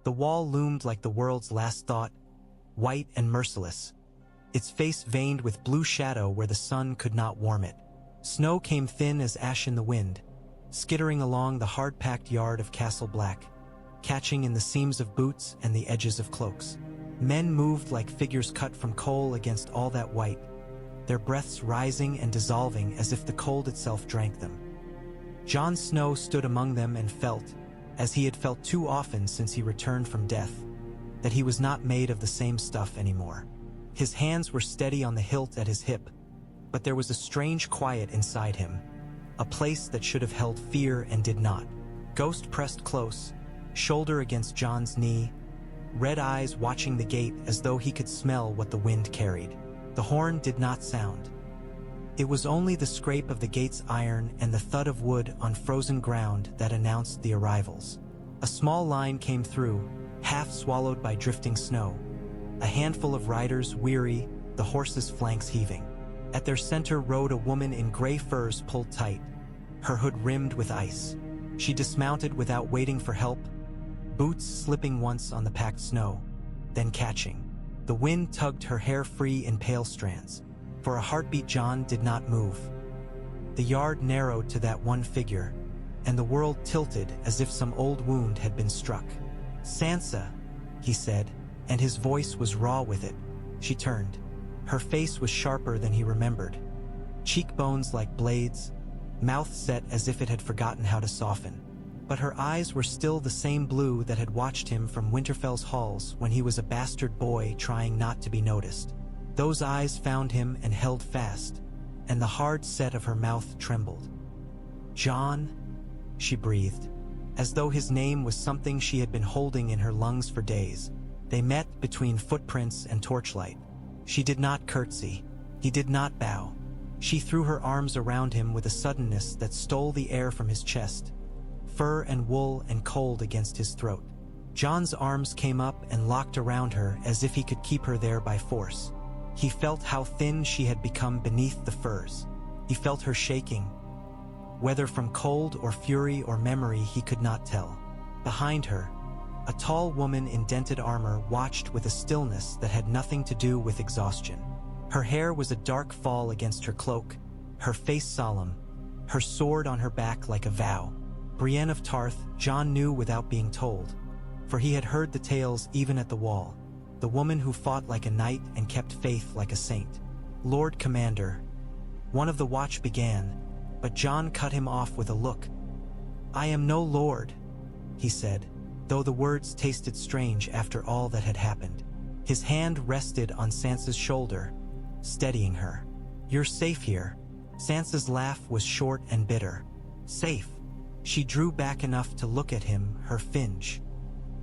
The wall loomed like the world's last thought, white and merciless, its face veined with blue shadow where the sun could not warm it. Snow came thin as ash in the wind, skittering along the hard-packed yard of Castle Black, catching in the seams of boots and the edges of cloaks. Men moved like figures cut from coal against all that white, their breaths rising and dissolving as if the cold itself drank them. Jon Snow stood among them and felt, as he had felt too often since he returned from death, that he was not made of the same stuff anymore. His hands were steady on the hilt at his hip, but there was a strange quiet inside him, a place that should have held fear and did not. Ghost pressed close, shoulder against Jon's knee, red eyes watching the gate as though he could smell what the wind carried. The horn did not sound. It was only the scrape of the gate's iron and the thud of wood on frozen ground that announced the arrivals. A small line came through, half swallowed by drifting snow. A handful of riders weary, the horses' flanks heaving. At their center rode a woman in gray furs pulled tight, her hood rimmed with ice. She dismounted without waiting for help, boots slipping once on the packed snow, then catching. The wind tugged her hair free in pale strands. For a heartbeat Jon did not move. The yard narrowed to that one figure, and the world tilted as if some old wound had been struck. "Sansa," he said, and his voice was raw with it. She turned. Her face was sharper than he remembered. Cheekbones like blades, mouth set as if it had forgotten how to soften. But her eyes were still the same blue that had watched him from Winterfell's halls when he was a bastard boy trying not to be noticed. Those eyes found him and held fast, and the hard set of her mouth trembled. "Jon," she breathed, as though his name was something she had been holding in her lungs for days. They met between footprints and torchlight. She did not curtsy. He did not bow. She threw her arms around him with a suddenness that stole the air from his chest, fur and wool and cold against his throat. Jon's arms came up and locked around her as if he could keep her there by force. He felt how thin she had become beneath the furs. He felt her shaking. Whether from cold or fury or memory he could not tell. Behind her, a tall woman in dented armor watched with a stillness that had nothing to do with exhaustion. Her hair was a dark fall against her cloak, her face solemn, her sword on her back like a vow. Brienne of Tarth, Jon knew without being told, for he had heard the tales even at the wall. The woman who fought like a knight and kept faith like a saint. "Lord Commander," one of the watch began, but Jon cut him off with a look. "I am no lord," he said, though the words tasted strange after all that had happened. His hand rested on Sansa's shoulder, steadying her. "You're safe here." Sansa's laugh was short and bitter. "Safe." She drew back enough to look at him, her finge.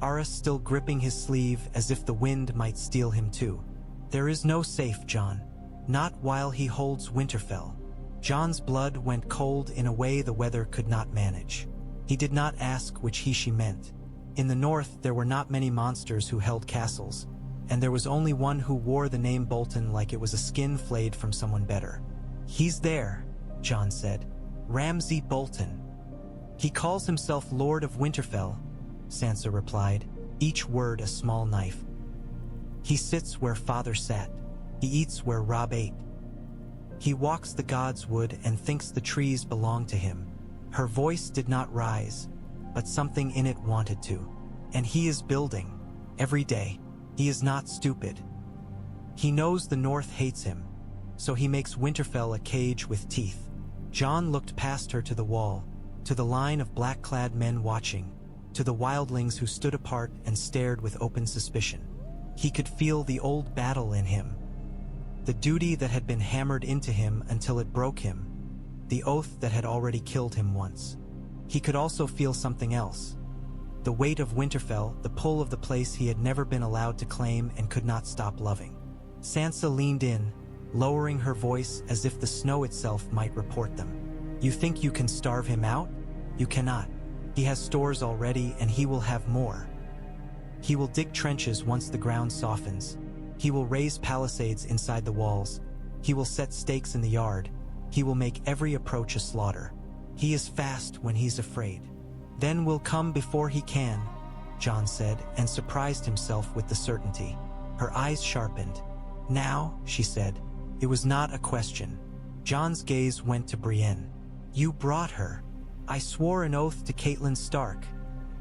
Arya still gripping his sleeve as if the wind might steal him too. "There is no safe, Jon. Not while he holds Winterfell." Jon's blood went cold in a way the weather could not manage. He did not ask which she meant. In the north there were not many monsters who held castles, and there was only one who wore the name Bolton like it was a skin flayed from someone better. "He's there," Jon said. "Ramsay Bolton. He calls himself Lord of Winterfell," Sansa replied, each word a small knife. "He sits where father sat. He eats where Robb ate. He walks the gods' wood and thinks the trees belong to him." Her voice did not rise, but something in it wanted to. "And he is building. Every day. He is not stupid. He knows the North hates him, so he makes Winterfell a cage with teeth." Jon looked past her to the wall, to the line of black-clad men watching, to the wildlings who stood apart and stared with open suspicion. He could feel the old battle in him, the duty that had been hammered into him until it broke him, the oath that had already killed him once. He could also feel something else, the weight of Winterfell, the pull of the place he had never been allowed to claim and could not stop loving. Sansa leaned in, lowering her voice as if the snow itself might report them. "You think you can starve him out? You cannot. He has stores already, and he will have more. He will dig trenches once the ground softens. He will raise palisades inside the walls. He will set stakes in the yard. He will make every approach a slaughter. He is fast when he's afraid. Then will come before he can, Jon said, and surprised himself with the certainty. Her eyes sharpened. Now, she said. It was not a question. Jon's gaze went to Brienne. You brought her. I swore an oath to Catelyn Stark,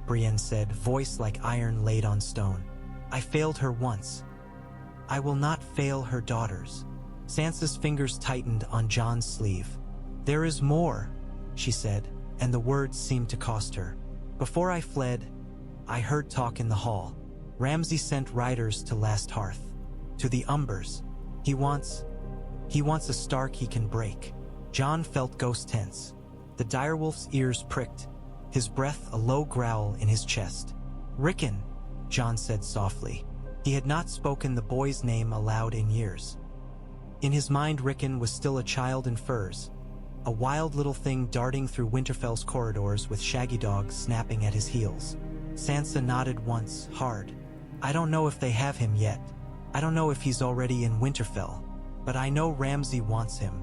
Brienne said, voice like iron laid on stone. I failed her once. I will not fail her daughters. Sansa's fingers tightened on Jon's sleeve. There is more, she said, and the words seemed to cost her. Before I fled, I heard talk in the hall. Ramsay sent riders to Last Hearth. To the Umbers. He wants a Stark he can break. Jon felt ghost tense. The direwolf's ears pricked, his breath a low growl in his chest. Rickon, Jon said softly. He had not spoken the boy's name aloud in years. In his mind, Rickon was still a child in furs, a wild little thing darting through Winterfell's corridors with shaggy dogs snapping at his heels. Sansa nodded once, hard. I don't know if they have him yet. I don't know if he's already in Winterfell. But I know Ramsay wants him.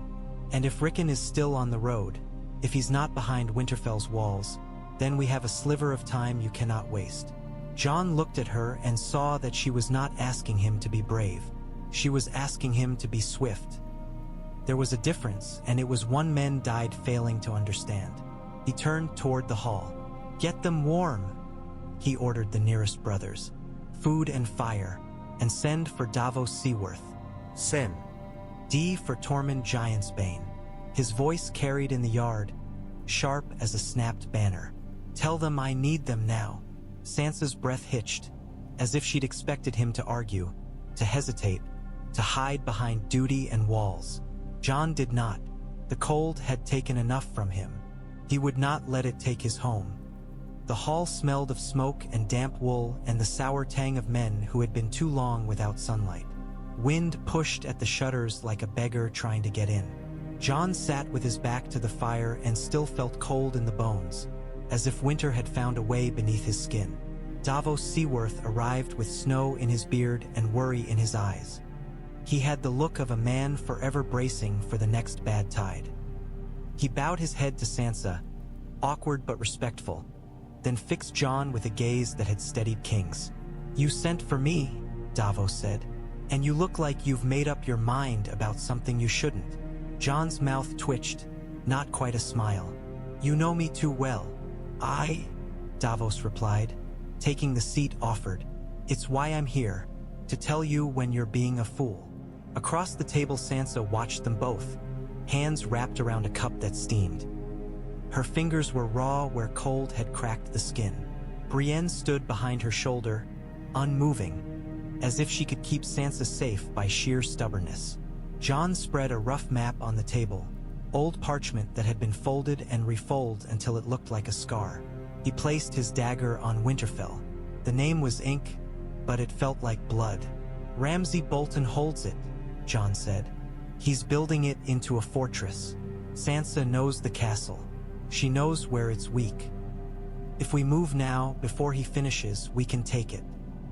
And if Rickon is still on the road, if he's not behind Winterfell's walls, then we have a sliver of time you cannot waste. Jon looked at her and saw that she was not asking him to be brave. She was asking him to be swift. There was a difference, and it was one man died failing to understand. He turned toward the hall. Get them warm, he ordered the nearest brothers. Food and fire, and send for Davos Seaworth. Send. D for Tormund Giantsbane. His voice carried in the yard, sharp as a snapped banner. Tell them I need them now. Sansa's breath hitched, as if she'd expected him to argue, to hesitate, to hide behind duty and walls. Jon did not. The cold had taken enough from him. He would not let it take his home. The hall smelled of smoke and damp wool and the sour tang of men who had been too long without sunlight. Wind pushed at the shutters like a beggar trying to get in. Jon sat with his back to the fire and still felt cold in the bones, as if winter had found a way beneath his skin. Davos Seaworth arrived with snow in his beard and worry in his eyes. He had the look of a man forever bracing for the next bad tide. He bowed his head to Sansa, awkward but respectful, then fixed Jon with a gaze that had steadied kings. You sent for me, Davos said, and you look like you've made up your mind about something you shouldn't. Jon's mouth twitched, not quite a smile. You know me too well. Davos replied, taking the seat offered. It's why I'm here, to tell you when you're being a fool. Across the table, Sansa watched them both, hands wrapped around a cup that steamed. Her fingers were raw where cold had cracked the skin. Brienne stood behind her shoulder, unmoving, as if she could keep Sansa safe by sheer stubbornness. Jon spread a rough map on the table, old parchment that had been folded and refolded until it looked like a scar. He placed his dagger on Winterfell. The name was ink, but it felt like blood. Ramsay Bolton holds it, Jon said. He's building it into a fortress. Sansa knows the castle. She knows where it's weak. If we move now, before he finishes, we can take it.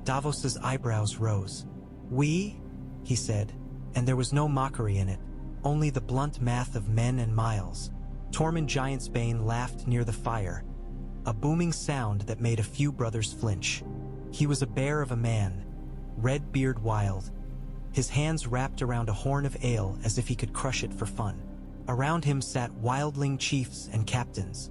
Davos's eyebrows rose. We? He said, and there was no mockery in it, only the blunt math of men and miles. Tormund Giantsbane laughed near the fire, a booming sound that made a few brothers flinch. He was a bear of a man, red beard wild, his hands wrapped around a horn of ale as if he could crush it for fun. Around him sat wildling chiefs and captains,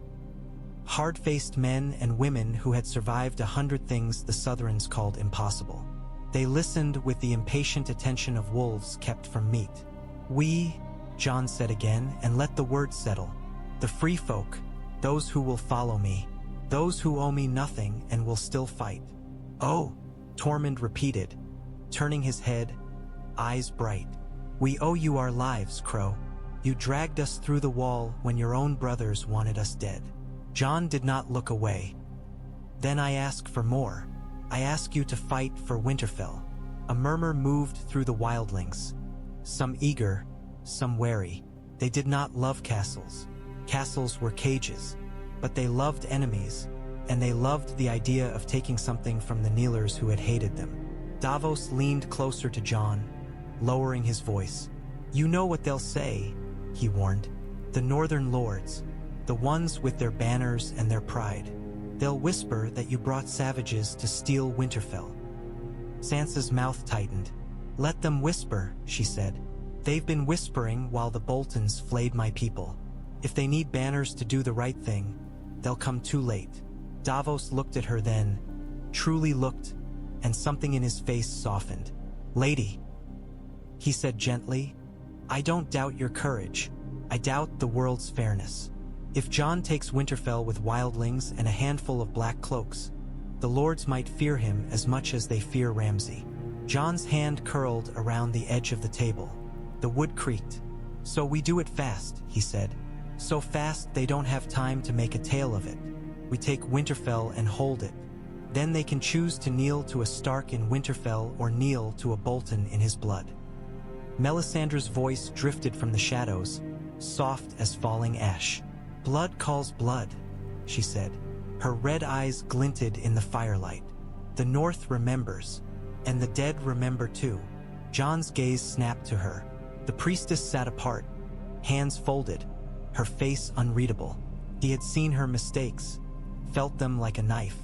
hard-faced men and women who had survived 100 things the Southrons called impossible. They listened with the impatient attention of wolves kept from meat. We, Jon said again, and let the word settle. The free folk, those who will follow me, those who owe me nothing and will still fight. Oh, Tormund repeated, turning his head, eyes bright. We owe you our lives, Crow. You dragged us through the wall when your own brothers wanted us dead. Jon did not look away. Then I ask for more. I ask you to fight for Winterfell. A murmur moved through the wildlings. Some eager, some wary. They did not love castles. Castles were cages. But they loved enemies, and they loved the idea of taking something from the kneelers who had hated them. Davos leaned closer to Jon, lowering his voice. You know what they'll say, he warned. The northern lords, the ones with their banners and their pride. They'll whisper that you brought savages to steal Winterfell. Sansa's mouth tightened. Let them whisper, she said. They've been whispering while the Boltons flayed my people. If they need banners to do the right thing, they'll come too late. Davos looked at her then, truly looked, and something in his face softened. Lady, he said gently, I don't doubt your courage. I doubt the world's fairness. If Jon takes Winterfell with wildlings and a handful of black cloaks, the lords might fear him as much as they fear Ramsay. Jon's hand curled around the edge of the table. The wood creaked. So we do it fast, he said. So fast they don't have time to make a tale of it. We take Winterfell and hold it. Then they can choose to kneel to a Stark in Winterfell or kneel to a Bolton in his blood. Melisandre's voice drifted from the shadows, soft as falling ash. Blood calls blood, she said. Her red eyes glinted in the firelight. The North remembers, and the dead remember too. Jon's gaze snapped to her. The priestess sat apart, hands folded, her face unreadable. He had seen her mistakes, felt them like a knife.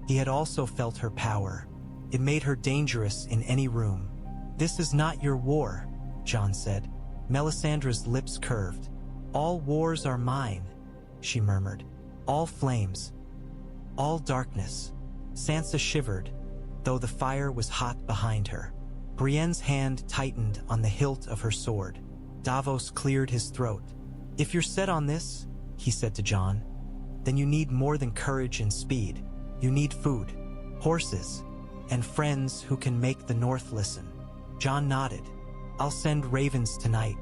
He had also felt her power. It made her dangerous in any room. This is not your war, Jon said. Melisandre's lips curved. All wars are mine, she murmured. All flames. All darkness. Sansa shivered, though the fire was hot behind her. Brienne's hand tightened on the hilt of her sword. Davos cleared his throat. If you're set on this, he said to Jon, then you need more than courage and speed. You need food, horses, and friends who can make the North listen. Jon nodded. I'll send ravens tonight,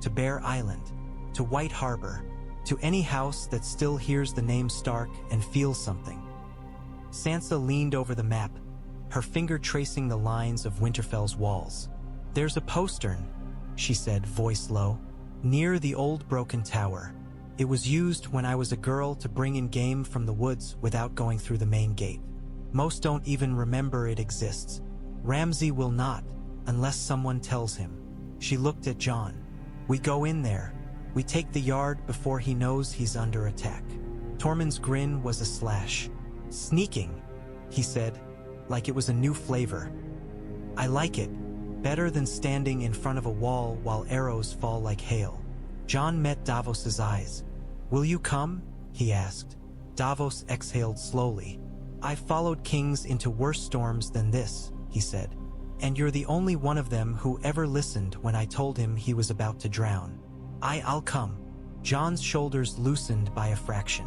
to Bear Island, to White Harbor, to any house that still hears the name Stark and feels something. Sansa leaned over the map, her finger tracing the lines of Winterfell's walls. There's a postern, she said, voice low, near the old broken tower. It was used when I was a girl to bring in game from the woods without going through the main gate. Most don't even remember it exists. Ramsay will not, unless someone tells him. She looked at Jon. We go in there. We take the yard before he knows he's under attack. Tormund's grin was a slash. Sneaking, he said, like it was a new flavor. I like it. Better than standing in front of a wall while arrows fall like hail. Jon met Davos's eyes. Will you come? He asked. Davos exhaled slowly. I followed kings into worse storms than this, he said. And you're the only one of them who ever listened when I told him he was about to drown. I'll come. Jon's shoulders loosened by a fraction.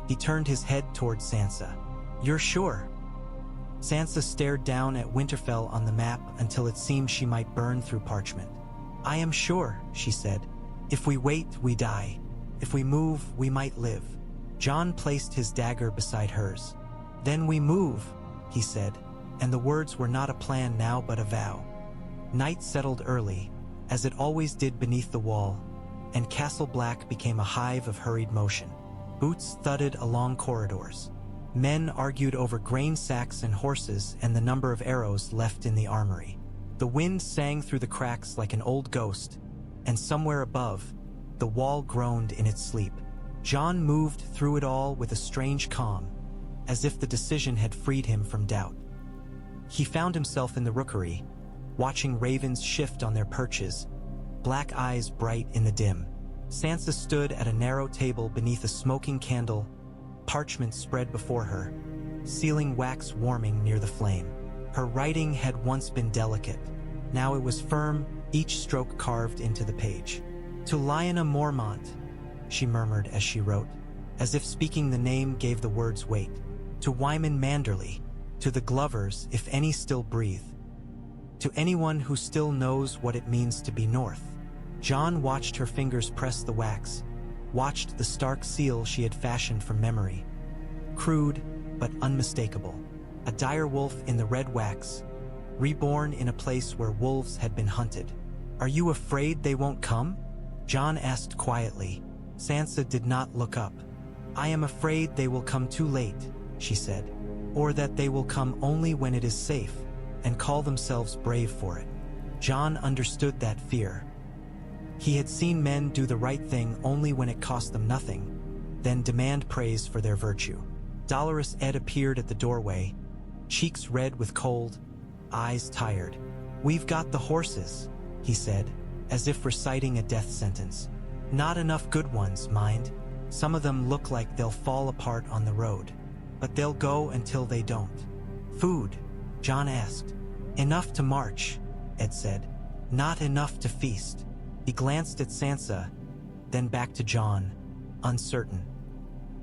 He turned his head toward Sansa. You're sure? Sansa stared down at Winterfell on the map until it seemed she might burn through parchment. I am sure, she said. If we wait, we die. If we move, we might live. Jon placed his dagger beside hers. Then we move, he said, and the words were not a plan now but a vow. Night settled early, as it always did beneath the wall, and Castle Black became a hive of hurried motion. Boots thudded along corridors. Men argued over grain sacks and horses and the number of arrows left in the armory. The wind sang through the cracks like an old ghost, and somewhere above, the wall groaned in its sleep. Jon moved through it all with a strange calm, as if the decision had freed him from doubt. He found himself in the rookery, watching ravens shift on their perches, black eyes bright in the dim. Sansa stood at a narrow table beneath a smoking candle, parchment spread before her, sealing wax warming near the flame. Her writing had once been delicate. Now it was firm, each stroke carved into the page. To Lyanna Mormont, she murmured as she wrote, as if speaking the name gave the words weight. To Wyman Manderley, to the Glovers, if any still breathe. To anyone who still knows what it means to be North. Jon watched her fingers press the wax, watched the Stark seal she had fashioned from memory. Crude, but unmistakable. A direwolf in the red wax, reborn in a place where wolves had been hunted. Are you afraid they won't come? Jon asked quietly. Sansa did not look up. I am afraid they will come too late, she said, or that they will come only when it is safe, and call themselves brave for it. Jon understood that fear. He had seen men do the right thing only when it cost them nothing, then demand praise for their virtue. Dolorous Ed appeared at the doorway, cheeks red with cold, eyes tired. "We've got the horses," he said, as if reciting a death sentence. "Not enough good ones, mind. Some of them look like they'll fall apart on the road. But they'll go until they don't." "Food?" Jon asked. "Enough to march," Ed said. "Not enough to feast." He glanced at Sansa, then back to Jon, uncertain.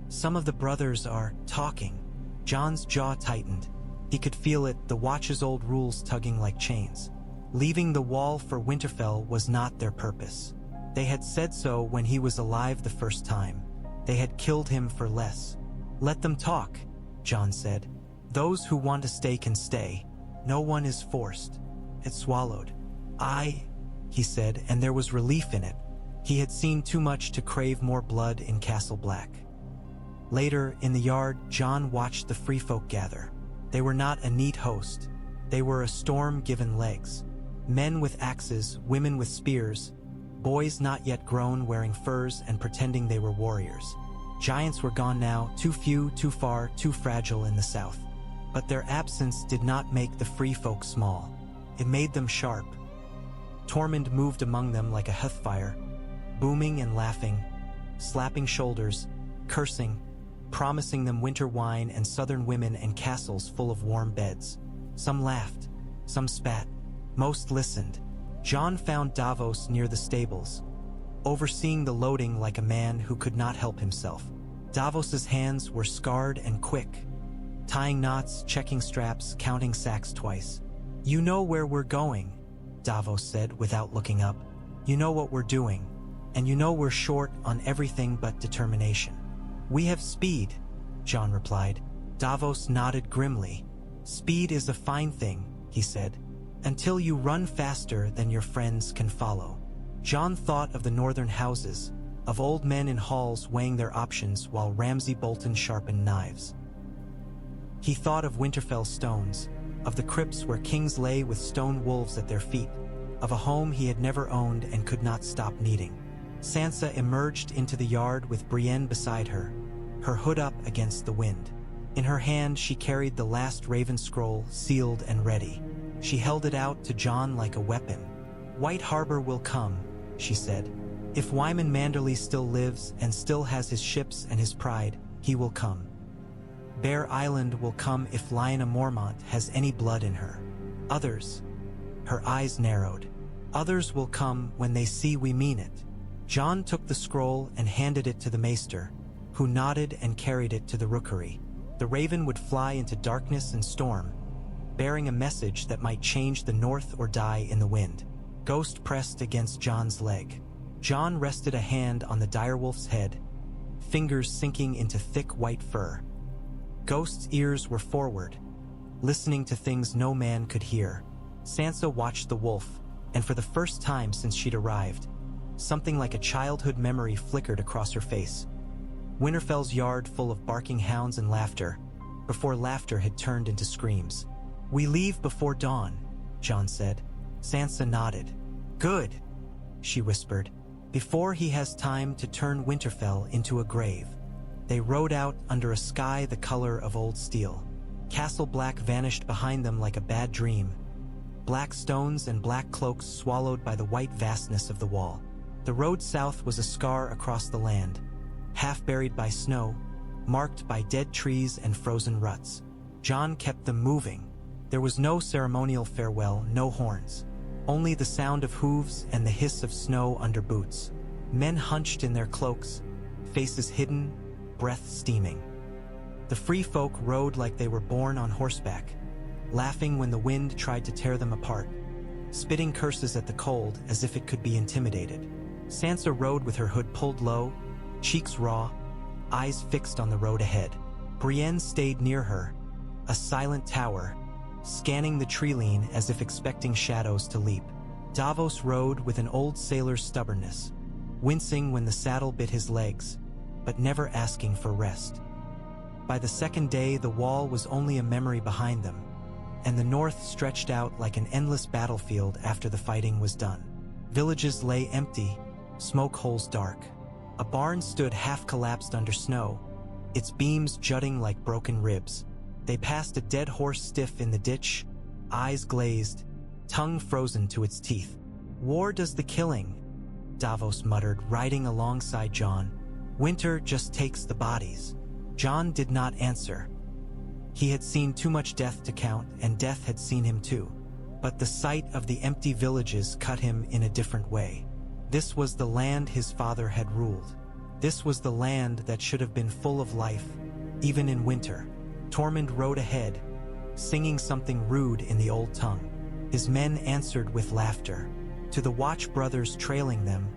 "Some of the brothers are talking." Jon's jaw tightened. He could feel it, the Watch's old rules tugging like chains. Leaving the Wall for Winterfell was not their purpose. They had said so when he was alive the first time. They had killed him for less. "Let them talk," Jon said. "Those who want to stay can stay. No one is forced." It swallowed. He said, and there was relief in it. He had seen too much to crave more blood in Castle Black. Later, in the yard, Jon watched the free folk gather. They were not a neat host. They were a storm given legs. Men with axes, women with spears, boys not yet grown wearing furs and pretending they were warriors. Giants were gone now, too few, too far, too fragile in the south. But their absence did not make the free folk small. It made them sharp. Tormund moved among them like a heathfire, booming and laughing, slapping shoulders, cursing, promising them winter wine and southern women and castles full of warm beds. Some laughed, some spat, most listened. Jon found Davos near the stables, overseeing the loading like a man who could not help himself. Davos's hands were scarred and quick, tying knots, checking straps, counting sacks twice. "You know where we're going," Davos said without looking up. "You know what we're doing, and you know we're short on everything but determination." "We have speed," Jon replied. Davos nodded grimly. "Speed is a fine thing," he said, "until you run faster than your friends can follow." Jon thought of the northern houses, of old men in halls weighing their options while Ramsay Bolton sharpened knives. He thought of Winterfell stones, of the crypts where kings lay with stone wolves at their feet, of a home he had never owned and could not stop needing. Sansa emerged into the yard with Brienne beside her, her hood up against the wind. In her hand she carried the last raven scroll, sealed and ready. She held it out to Jon like a weapon. "White Harbor will come," she said. "If Wyman Manderly still lives and still has his ships and his pride, he will come. Bear Island will come if Lyanna Mormont has any blood in her. Others," her eyes narrowed, "others will come when they see we mean it." Jon took the scroll and handed it to the maester, who nodded and carried it to the rookery. The raven would fly into darkness and storm, bearing a message that might change the north or die in the wind. Ghost pressed against Jon's leg. Jon rested a hand on the direwolf's head, fingers sinking into thick white fur. Ghost's ears were forward, listening to things no man could hear. Sansa watched the wolf, and for the first time since she'd arrived, something like a childhood memory flickered across her face. Winterfell's yard full of barking hounds and laughter, before laughter had turned into screams. "We leave before dawn," Jon said. Sansa nodded. "Good," she whispered, "before he has time to turn Winterfell into a grave." They rode out under a sky the color of old steel. Castle Black vanished behind them like a bad dream. Black stones and black cloaks swallowed by the white vastness of the wall. The road south was a scar across the land, half buried by snow, marked by dead trees and frozen ruts. Jon kept them moving. There was no ceremonial farewell, no horns. Only the sound of hooves and the hiss of snow under boots. Men hunched in their cloaks, faces hidden, breath steaming. The free folk rode like they were born on horseback, laughing when the wind tried to tear them apart, spitting curses at the cold as if it could be intimidated. Sansa rode with her hood pulled low, cheeks raw, eyes fixed on the road ahead. Brienne stayed near her, a silent tower, scanning the tree-line as if expecting shadows to leap. Davos rode with an old sailor's stubbornness, wincing when the saddle bit his legs, but never asking for rest. By the second day, the wall was only a memory behind them, and the north stretched out like an endless battlefield after the fighting was done. Villages lay empty, smoke holes dark. A barn stood half collapsed under snow, its beams jutting like broken ribs. They passed a dead horse stiff in the ditch, eyes glazed, tongue frozen to its teeth. "War does the killing," Davos muttered, riding alongside Jon. "Winter just takes the bodies." Jon did not answer. He had seen too much death to count, and death had seen him too. But the sight of the empty villages cut him in a different way. This was the land his father had ruled. This was the land that should have been full of life, even in winter. Tormund rode ahead, singing something rude in the old tongue. His men answered with laughter. To the Watch brothers trailing them,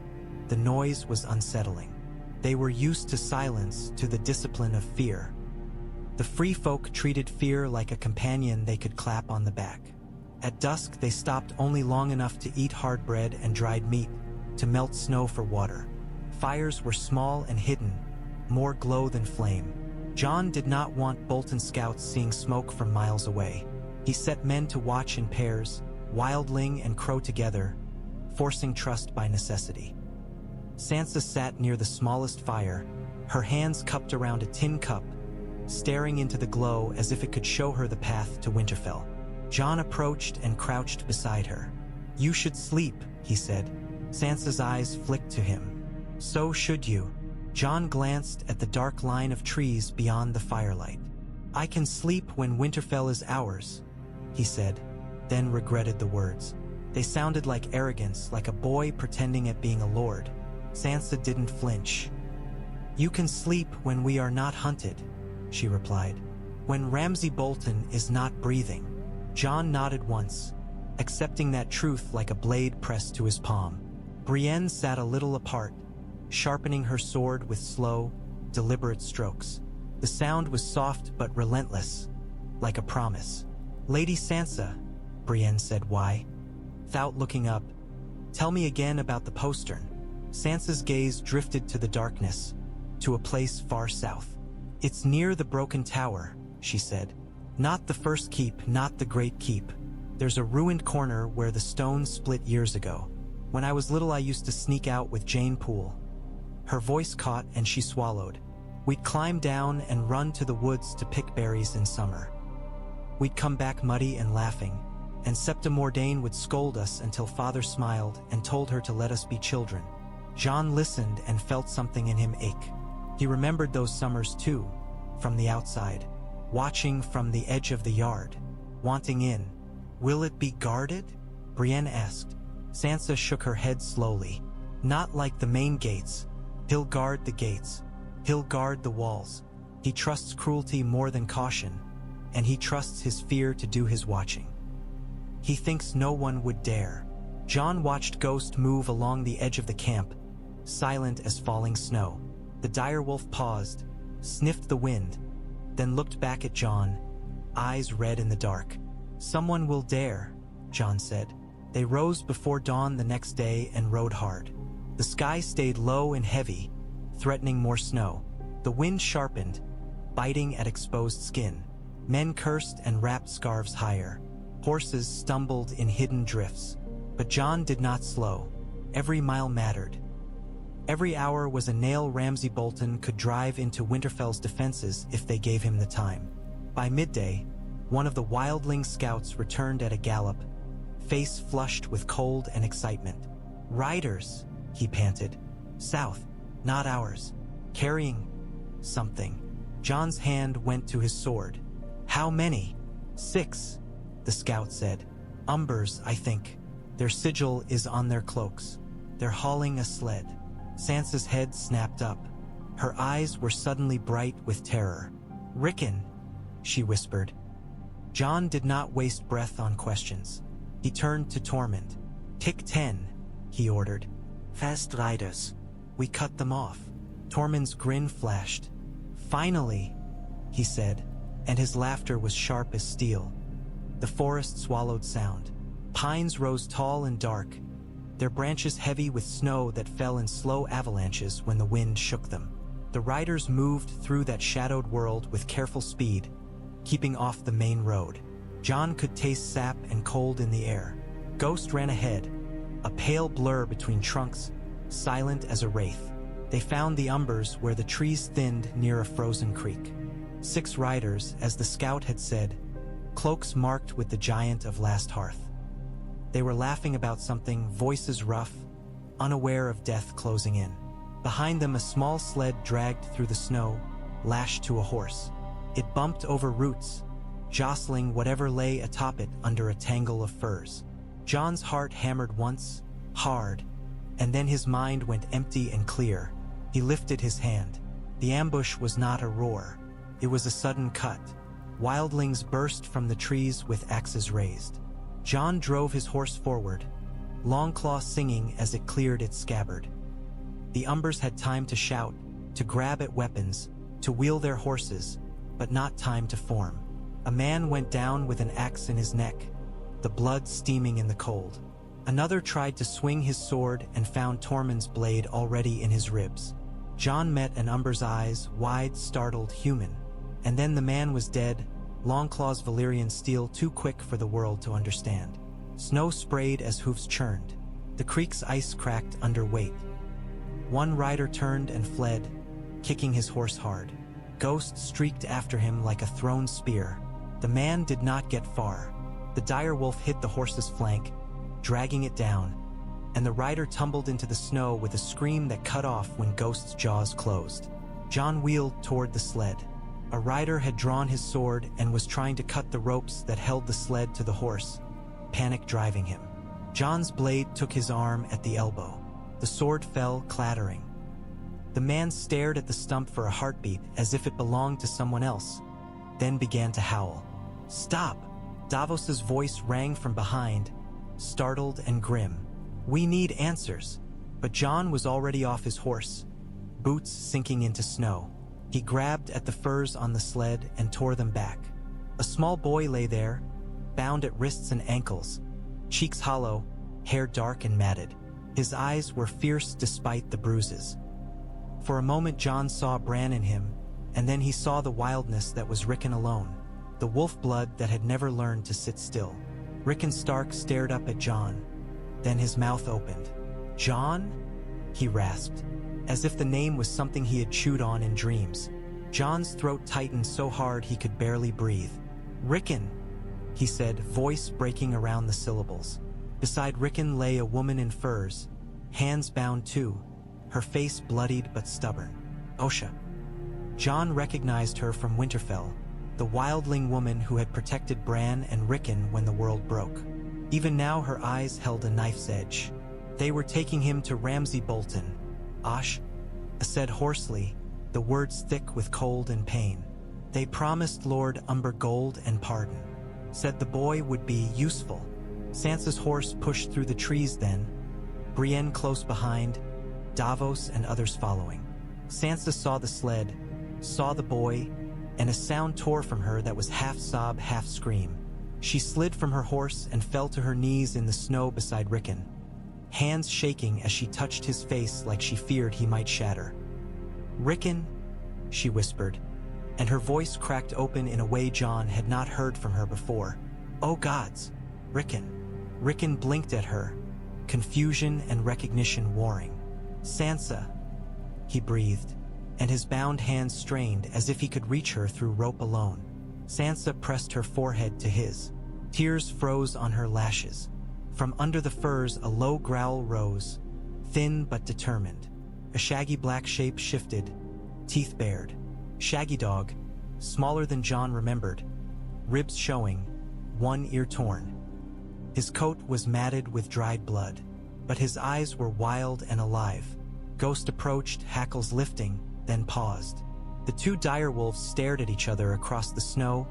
the noise was unsettling. They were used to silence, to the discipline of fear. The free folk treated fear like a companion they could clap on the back. At dusk, they stopped only long enough to eat hard bread and dried meat, to melt snow for water. Fires were small and hidden, more glow than flame. Jon did not want Bolton scouts seeing smoke from miles away. He set men to watch in pairs, wildling and crow together, forcing trust by necessity. Sansa sat near the smallest fire, her hands cupped around a tin cup, staring into the glow as if it could show her the path to Winterfell. Jon approached and crouched beside her. "You should sleep," he said. Sansa's eyes flicked to him. "So should you." Jon glanced at the dark line of trees beyond the firelight. "I can sleep when Winterfell is ours," he said, then regretted the words. They sounded like arrogance, like a boy pretending at being a lord. Sansa didn't flinch. "You can sleep when we are not hunted," she replied. "When Ramsay Bolton is not breathing." Jon nodded once, accepting that truth like a blade pressed to his palm. Brienne sat a little apart, sharpening her sword with slow, deliberate strokes. The sound was soft but relentless, like a promise. "Lady Sansa," Brienne said. "Why?" Without looking up, "Tell me again about the postern." Sansa's gaze drifted to the darkness, to a place far south. "It's near the broken tower," she said. "Not the first keep, not the great keep. There's a ruined corner where the stones split years ago. When I was little, I used to sneak out with Jane Poole." Her voice caught and she swallowed. "We'd climb down and run to the woods to pick berries in summer. We'd come back muddy and laughing, and Septa Mordain would scold us until Father smiled and told her to let us be children." Jon listened and felt something in him ache. He remembered those summers too, from the outside, watching from the edge of the yard, wanting in. "Will it be guarded?" Brienne asked. Sansa shook her head slowly. "Not like the main gates. He'll guard the gates. He'll guard the walls. He trusts cruelty more than caution, and he trusts his fear to do his watching. He thinks no one would dare." Jon watched Ghost move along the edge of the camp, silent as falling snow. The direwolf paused, sniffed the wind, then looked back at Jon, eyes red in the dark. "Someone will dare," Jon said. They rose before dawn the next day and rode hard. The sky stayed low and heavy, threatening more snow. The wind sharpened, biting at exposed skin. Men cursed and wrapped scarves higher. Horses stumbled in hidden drifts. But Jon did not slow. Every mile mattered. Every hour was a nail Ramsay Bolton could drive into Winterfell's defenses if they gave him the time. By midday, one of the wildling scouts returned at a gallop, face flushed with cold and excitement. "Riders," he panted. "South, not ours. Carrying something." Jon's hand went to his sword. "How many?" "6, the scout said. "Umbers, I think. Their sigil is on their cloaks. They're hauling a sled." Sansa's head snapped up. Her eyes were suddenly bright with terror. "Rickon," she whispered. Jon did not waste breath on questions. He turned to Tormund. "Pick 10, he ordered. "Fast riders. We cut them off." Tormund's grin flashed. "Finally," he said, and his laughter was sharp as steel. The forest swallowed sound. Pines rose tall and dark, their branches heavy with snow that fell in slow avalanches when the wind shook them. The riders moved through that shadowed world with careful speed, keeping off the main road. Jon could taste sap and cold in the air. Ghost ran ahead, a pale blur between trunks, silent as a wraith. They found the Umbers where the trees thinned near a frozen creek. 6 riders, as the scout had said, cloaks marked with the giant of Last Hearth. They were laughing about something, voices rough, unaware of death closing in. Behind them a small sled dragged through the snow, lashed to a horse. It bumped over roots, jostling whatever lay atop it under a tangle of furs. Jon's heart hammered once, hard, and then his mind went empty and clear. He lifted his hand. The ambush was not a roar. It was a sudden cut. Wildlings burst from the trees with axes raised. Jon drove his horse forward, Longclaw singing as it cleared its scabbard. The Umbers had time to shout, to grab at weapons, to wheel their horses, but not time to form. A man went down with an axe in his neck, the blood steaming in the cold. Another tried to swing his sword and found Tormund's blade already in his ribs. Jon met an Umber's eyes, wide, startled, human. And then the man was dead, Longclaw's Valyrian steel too quick for the world to understand. Snow sprayed as hoofs churned. The creek's ice cracked under weight. One rider turned and fled, kicking his horse hard. Ghost streaked after him like a thrown spear. The man did not get far. The direwolf hit the horse's flank, dragging it down, and the rider tumbled into the snow with a scream that cut off when Ghost's jaws closed. Jon wheeled toward the sled. A rider had drawn his sword and was trying to cut the ropes that held the sled to the horse, panic driving him. Jon's blade took his arm at the elbow. The sword fell, clattering. The man stared at the stump for a heartbeat as if it belonged to someone else, then began to howl. "Stop!" Davos's voice rang from behind, startled and grim. "We need answers." But Jon was already off his horse, boots sinking into snow. He grabbed at the furs on the sled and tore them back. A small boy lay there, bound at wrists and ankles, cheeks hollow, hair dark and matted. His eyes were fierce despite the bruises. For a moment Jon saw Bran in him, and then he saw the wildness that was Rickon alone, the wolf blood that had never learned to sit still. Rickon Stark stared up at Jon, then his mouth opened. "Jon?" he rasped, as if the name was something he had chewed on in dreams. Jon's throat tightened so hard he could barely breathe. "Rickon," he said, voice breaking around the syllables. Beside Rickon lay a woman in furs, hands bound too, her face bloodied but stubborn. Osha. Jon recognized her from Winterfell, the wildling woman who had protected Bran and Rickon when the world broke. Even now her eyes held a knife's edge. They were taking him to Ramsay Bolton. "Osh," said hoarsely, the words thick with cold and pain. "They promised Lord Umber gold and pardon. Said the boy would be useful." Sansa's horse pushed through the trees then, Brienne close behind, Davos and others following. Sansa saw the sled, saw the boy, and a sound tore from her that was half sob, half scream. She slid from her horse and fell to her knees in the snow beside Rickon, hands shaking as she touched his face like she feared he might shatter. "Rickon," she whispered, and her voice cracked open in a way Jon had not heard from her before. "Oh gods, Rickon." Rickon blinked at her, confusion and recognition warring. "Sansa," he breathed, and his bound hands strained as if he could reach her through rope alone. Sansa pressed her forehead to his. Tears froze on her lashes. From under the furs a low growl rose, thin but determined. A shaggy black shape shifted, teeth bared. Shaggy dog, smaller than Jon remembered, ribs showing, one ear torn. His coat was matted with dried blood, but his eyes were wild and alive. Ghost approached, hackles lifting, then paused. The two direwolves stared at each other across the snow,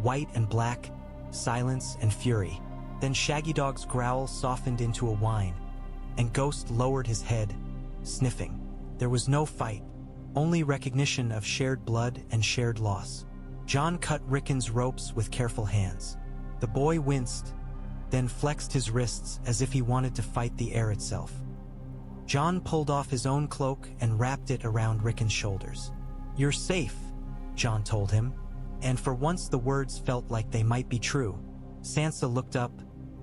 white and black, silence and fury. Then Shaggy Dog's growl softened into a whine, and Ghost lowered his head, sniffing. There was no fight, only recognition of shared blood and shared loss. Jon cut Rickon's ropes with careful hands. The boy winced, then flexed his wrists as if he wanted to fight the air itself. Jon pulled off his own cloak and wrapped it around Rickon's shoulders. "You're safe," Jon told him, and for once the words felt like they might be true. Sansa looked up,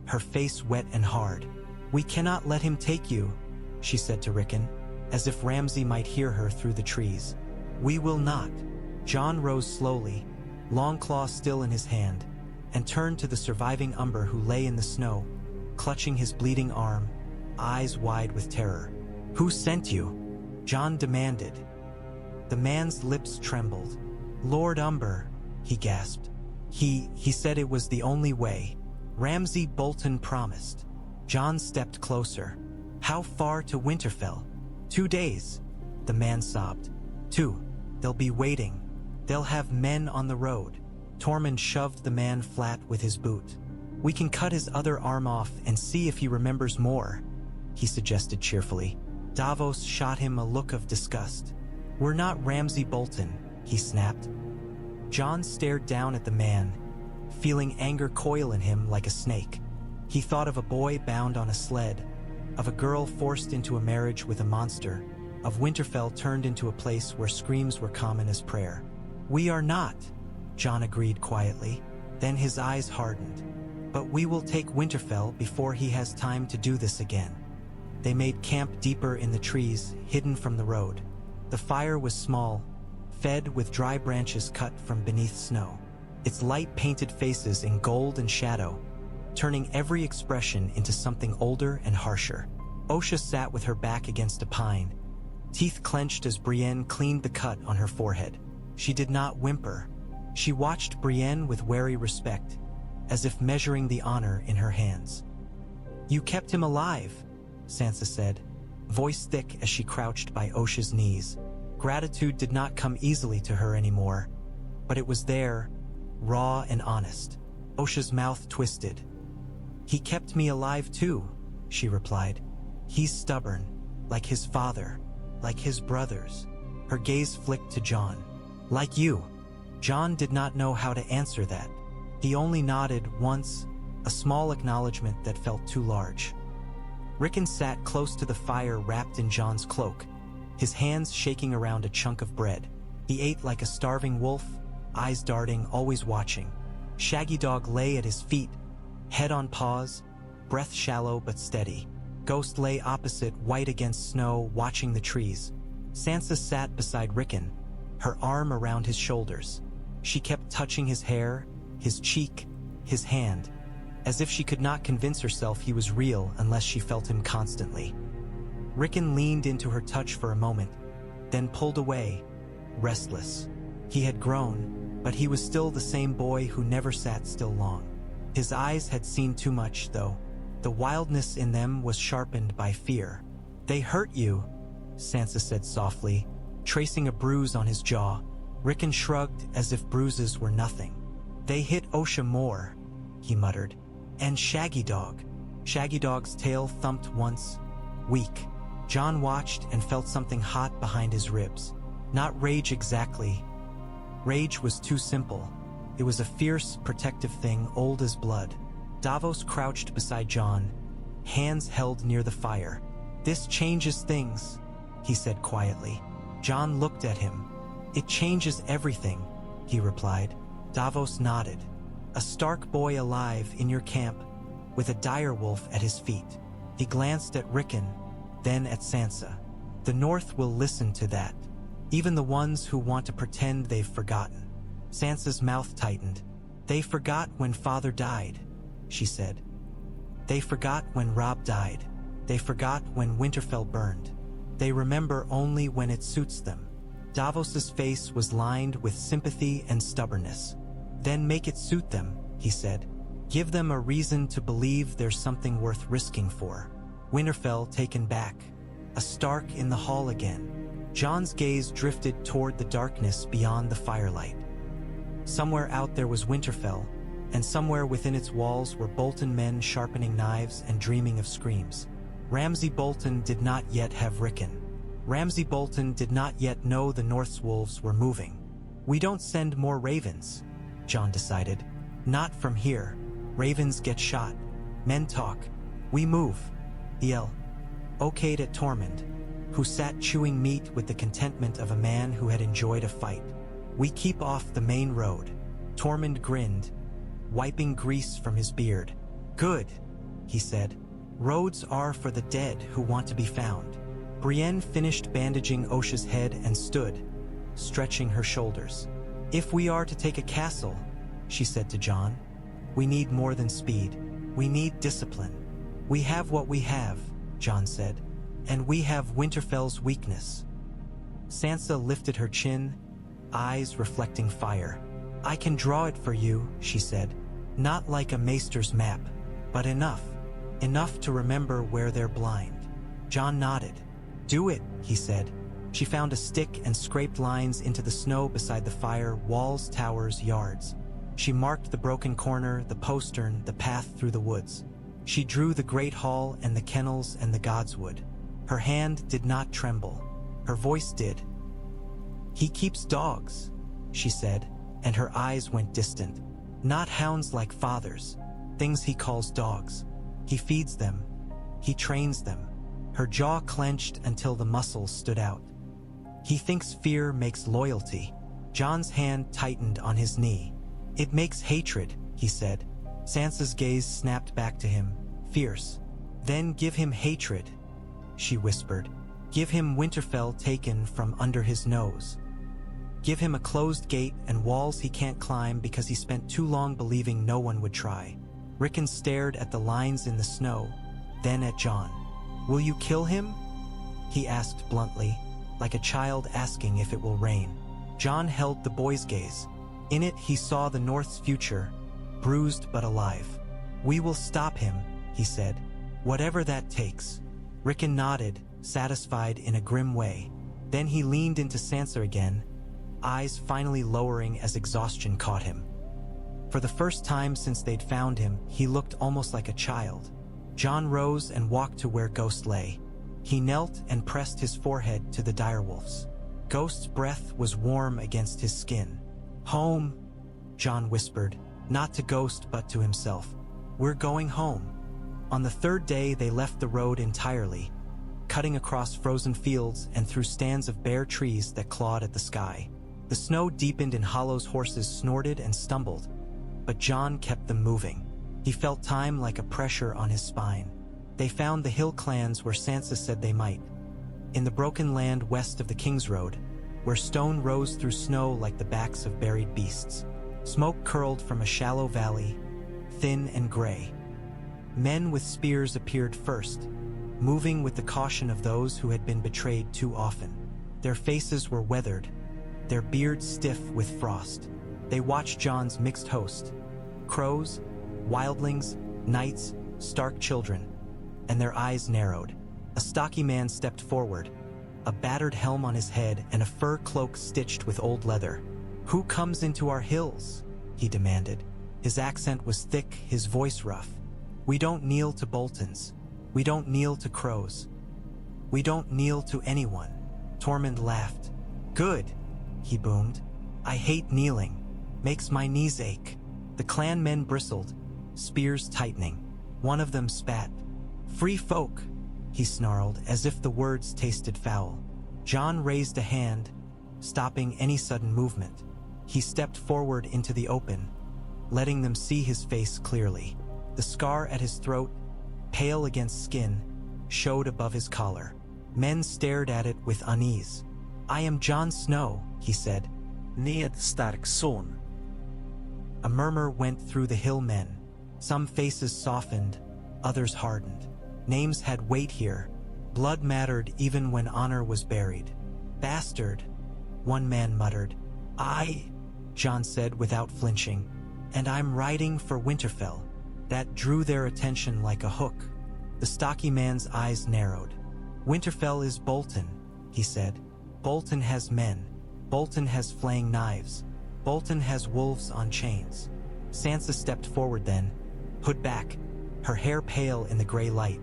her face wet and hard. "We cannot let him take you," she said to Rickon, as if Ramsay might hear her through the trees. "We will not." Jon rose slowly, Longclaw still in his hand, and turned to the surviving Umber who lay in the snow, clutching his bleeding arm, eyes wide with terror. "Who sent you?" Jon demanded. The man's lips trembled. "Lord Umber," he gasped. He said it was the only way. Ramsay Bolton promised. Jon stepped closer. "How far to Winterfell?" 2 days, the man sobbed. 2. They'll be waiting. They'll have men on the road. Tormund shoved the man flat with his boot. "We can cut his other arm off and see if he remembers more," he suggested cheerfully. Davos shot him a look of disgust. "We're not Ramsay Bolton," he snapped. Jon stared down at the man, feeling anger coil in him like a snake. He thought of a boy bound on a sled, of a girl forced into a marriage with a monster, of Winterfell turned into a place where screams were common as prayer. "We are not," Jon agreed quietly. Then his eyes hardened. "But we will take Winterfell before he has time to do this again." They made camp deeper in the trees, hidden from the road. The fire was small, fed with dry branches cut from beneath snow. Its light painted faces in gold and shadow, turning every expression into something older and harsher. Osha sat with her back against a pine, teeth clenched as Brienne cleaned the cut on her forehead. She did not whimper. She watched Brienne with wary respect, as if measuring the honor in her hands. "You kept him alive," Sansa said, voice thick as she crouched by Osha's knees. Gratitude did not come easily to her anymore, but it was there, raw and honest. Osha's mouth twisted. "He kept me alive too," she replied. "He's stubborn, like his father, like his brothers." Her gaze flicked to Jon. "Like you." Jon did not know how to answer that. He only nodded once, a small acknowledgement that felt too large. Rickon sat close to the fire wrapped in Jon's cloak, his hands shaking around a chunk of bread. He ate like a starving wolf, eyes darting, always watching. Shaggy Dog lay at his feet, head on paws, breath shallow but steady. Ghost lay opposite, white against snow, watching the trees. Sansa sat beside Rickon, her arm around his shoulders. She kept touching his hair, his cheek, his hand, as if she could not convince herself he was real unless she felt him constantly. Rickon leaned into her touch for a moment, then pulled away, restless. He had grown, but he was still the same boy who never sat still long. His eyes had seen too much, though. The wildness in them was sharpened by fear. "They hurt you," Sansa said softly, tracing a bruise on his jaw. Rickon shrugged as if bruises were nothing. "They hit Osha more," he muttered. "And Shaggy Dog." Shaggy Dog's tail thumped once, weak. Jon watched and felt something hot behind his ribs. Not rage exactly. Rage was too simple. It was a fierce, protective thing, old as blood. Davos crouched beside Jon, hands held near the fire. "This changes things," he said quietly. Jon looked at him. "It changes everything," he replied. Davos nodded. "A Stark boy alive in your camp, with a direwolf at his feet." He glanced at Rickon, then at Sansa. "The North will listen to that, even the ones who want to pretend they've forgotten." Sansa's mouth tightened. "They forgot when Father died," she said. "They forgot when Robb died. They forgot when Winterfell burned. They remember only when it suits them." Davos's face was lined with sympathy and stubbornness. "Then make it suit them," he said. "Give them a reason to believe there's something worth risking for." Winterfell taken back. A Stark in the hall again. Jon's gaze drifted toward the darkness beyond the firelight. Somewhere out there was Winterfell, and somewhere within its walls were Bolton men sharpening knives and dreaming of screams. Ramsay Bolton did not yet have Rickon. Ramsay Bolton did not yet know the North's wolves were moving. "We don't send more ravens," Jon decided. "Not from here. Ravens get shot. Men talk. We move." El okayed at Tormund, who sat chewing meat with the contentment of a man who had enjoyed a fight. "We keep off the main road." Tormund grinned, wiping grease from his beard. "Good," he said. "Roads are for the dead who want to be found." Brienne finished bandaging Osha's head and stood, stretching her shoulders. "If we are to take a castle," she said to Jon, "we need more than speed. We need discipline." "We have what we have," Jon said, "and we have Winterfell's weakness." Sansa lifted her chin, eyes reflecting fire. "I can draw it for you," she said. "Not like a maester's map, but enough. Enough to remember where they're blind." Jon nodded. "Do it," he said. She found a stick and scraped lines into the snow beside the fire, walls, towers, yards. She marked the broken corner, the postern, the path through the woods. She drew the great hall and the kennels and the godswood. Her hand did not tremble. Her voice did. "He keeps dogs," she said, and her eyes went distant. "Not hounds like fathers, things he calls dogs. He feeds them. He trains them." Her jaw clenched until the muscles stood out. "He thinks fear makes loyalty." Jon's hand tightened on his knee. "It makes hatred," he said. Sansa's gaze snapped back to him, fierce. "Then give him hatred," she whispered. "Give him Winterfell taken from under his nose. Give him a closed gate and walls he can't climb because he spent too long believing no one would try." Rickon stared at the lines in the snow, then at Jon. "Will you kill him?" he asked bluntly, like a child asking if it will rain. Jon held the boy's gaze. In it he saw the North's future, bruised but alive. "We will stop him," he said, "whatever that takes." Rickon nodded, satisfied in a grim way. Then he leaned into Sansa again, eyes finally lowering as exhaustion caught him. For the first time since they'd found him, he looked almost like a child. Jon rose and walked to where Ghost lay. He knelt and pressed his forehead to the direwolf's. Ghost's breath was warm against his skin. "Home," Jon whispered, not to Ghost but to himself. "We're going home." On the third day they left the road entirely, cutting across frozen fields and through stands of bare trees that clawed at the sky. The snow deepened in hollows, horses snorted and stumbled, but Jon kept them moving. He felt time like a pressure on his spine. They found the hill clans where Sansa said they might. In the broken land west of the King's Road, where stone rose through snow like the backs of buried beasts. Smoke curled from a shallow valley, thin and gray. Men with spears appeared first, moving with the caution of those who had been betrayed too often. Their faces were weathered, their beards stiff with frost. They watched Jon's mixed host, crows, wildlings, knights, Stark children, and their eyes narrowed. A stocky man stepped forward, a battered helm on his head and a fur cloak stitched with old leather. "Who comes into our hills?" he demanded. His accent was thick, his voice rough. "We don't kneel to Boltons. We don't kneel to crows. We don't kneel to anyone." Tormund laughed. "Good," he boomed. "I hate kneeling. Makes my knees ache." The clan men bristled, spears tightening. One of them spat. "Free folk," he snarled, as if the words tasted foul. Jon raised a hand, stopping any sudden movement. He stepped forward into the open, letting them see his face clearly. The scar at his throat, pale against skin, showed above his collar. Men stared at it with unease. "I am Jon Snow," he said. "Ned Stark's son." A murmur went through the hill men. Some faces softened, others hardened. Names had weight here. Blood mattered even when honor was buried. "Bastard," one man muttered. "I," Jon said without flinching, "and I'm riding for Winterfell." That drew their attention like a hook. The stocky man's eyes narrowed. "Winterfell is Bolton," he said. "Bolton has men. Bolton has flaying knives. Bolton has wolves on chains." Sansa stepped forward then, hood back, her hair pale in the gray light.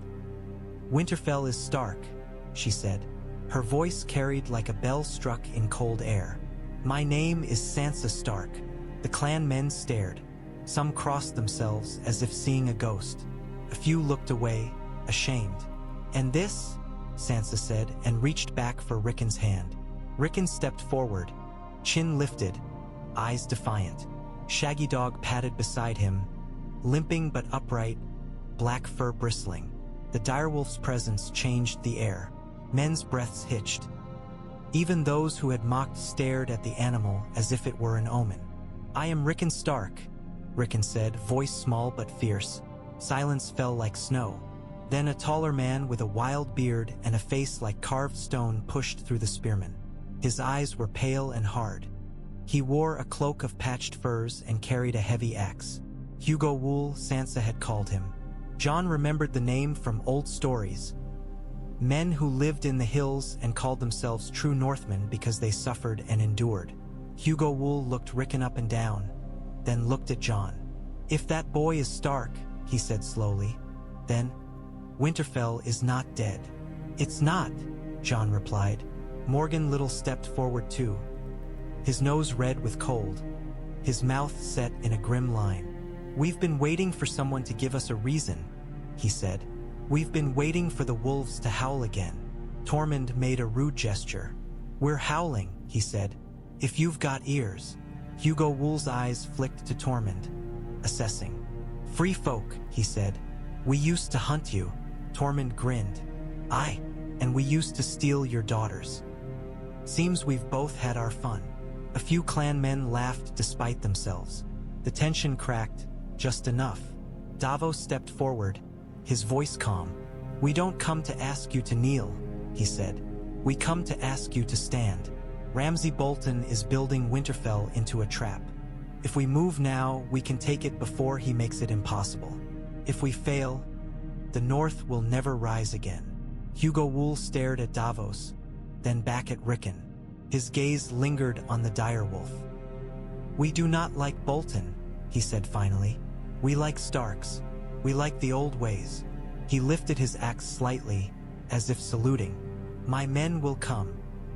"Winterfell is Stark," she said. Her voice carried like a bell struck in cold air. "My name is Sansa Stark." The clan men stared. Some crossed themselves as if seeing a ghost. A few looked away, ashamed. "And this?" Sansa said, and reached back for Rickon's hand. Rickon stepped forward, chin lifted, eyes defiant. Shaggy Dog padded beside him, limping but upright, black fur bristling. The direwolf's presence changed the air. Men's breaths hitched. Even those who had mocked stared at the animal as if it were an omen. "I am Rickon Stark," Rickon said, voice small but fierce. Silence fell like snow. Then a taller man with a wild beard and a face like carved stone pushed through the spearmen. His eyes were pale and hard. He wore a cloak of patched furs and carried a heavy axe. Hugo Wull, Sansa had called him. Jon remembered the name from old stories. Men who lived in the hills and called themselves true Northmen because they suffered and endured. Hugo Wull looked Rickon up and down, then looked at Jon. "If that boy is Stark," he said slowly, "then Winterfell is not dead." "It's not," Jon replied. Morgan Liddle stepped forward too, his nose red with cold, his mouth set in a grim line. "We've been waiting for someone to give us a reason," he said. "We've been waiting for the wolves to howl again." Tormund made a rude gesture. "We're howling," he said. "If you've got ears." Hugo Wull's eyes flicked to Tormund, assessing. "Free folk," he said. "We used to hunt you." Tormund grinned. "Aye, and we used to steal your daughters. Seems we've both had our fun." A few clan men laughed despite themselves. The tension cracked, just enough. Davos stepped forward, his voice calm. "We don't come to ask you to kneel," he said. "We come to ask you to stand. Ramsay Bolton is building Winterfell into a trap. If we move now, we can take it before he makes it impossible. If we fail, the North will never rise again." Hugo Wull stared at Davos, then back at Rickon. His gaze lingered on the direwolf. "We do not like Bolton," he said finally. "We like Starks. We like the old ways." He lifted his axe slightly, as if saluting. "My men will come."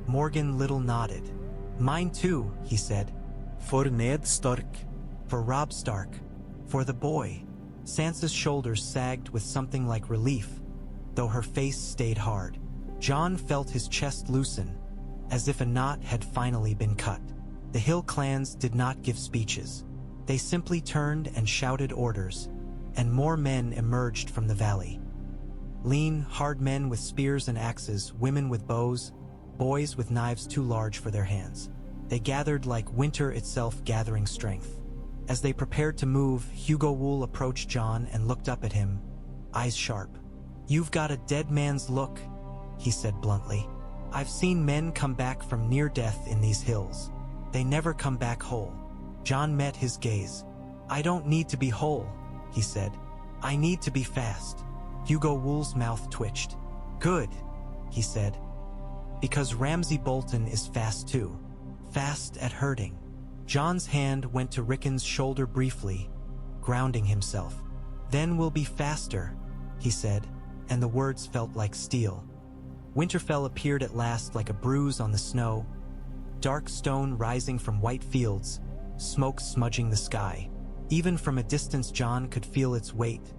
Morgan Liddle nodded. "Mine too," he said. "For Ned Stark." "For Robb Stark." "For the boy." Sansa's shoulders sagged with something like relief, though her face stayed hard. Jon felt his chest loosen, as if a knot had finally been cut. The hill clans did not give speeches. They simply turned and shouted orders, and more men emerged from the valley. Lean, hard men with spears and axes, women with bows, boys with knives too large for their hands. They gathered like winter itself gathering strength. As they prepared to move, Hugo Wull approached Jon and looked up at him, eyes sharp. "You've got a dead man's look," he said bluntly. "I've seen men come back from near death in these hills. They never come back whole." Jon met his gaze. "I don't need to be whole," he said. "I need to be fast." Hugo Wull's mouth twitched. "Good," he said. "Because Ramsay Bolton is fast too. Fast at hurting." Jon's hand went to Rickon's shoulder briefly, grounding himself. "Then we'll be faster," he said, and the words felt like steel. Winterfell appeared at last like a bruise on the snow, dark stone rising from white fields, smoke smudging the sky. Even from a distance Jon could feel its weight,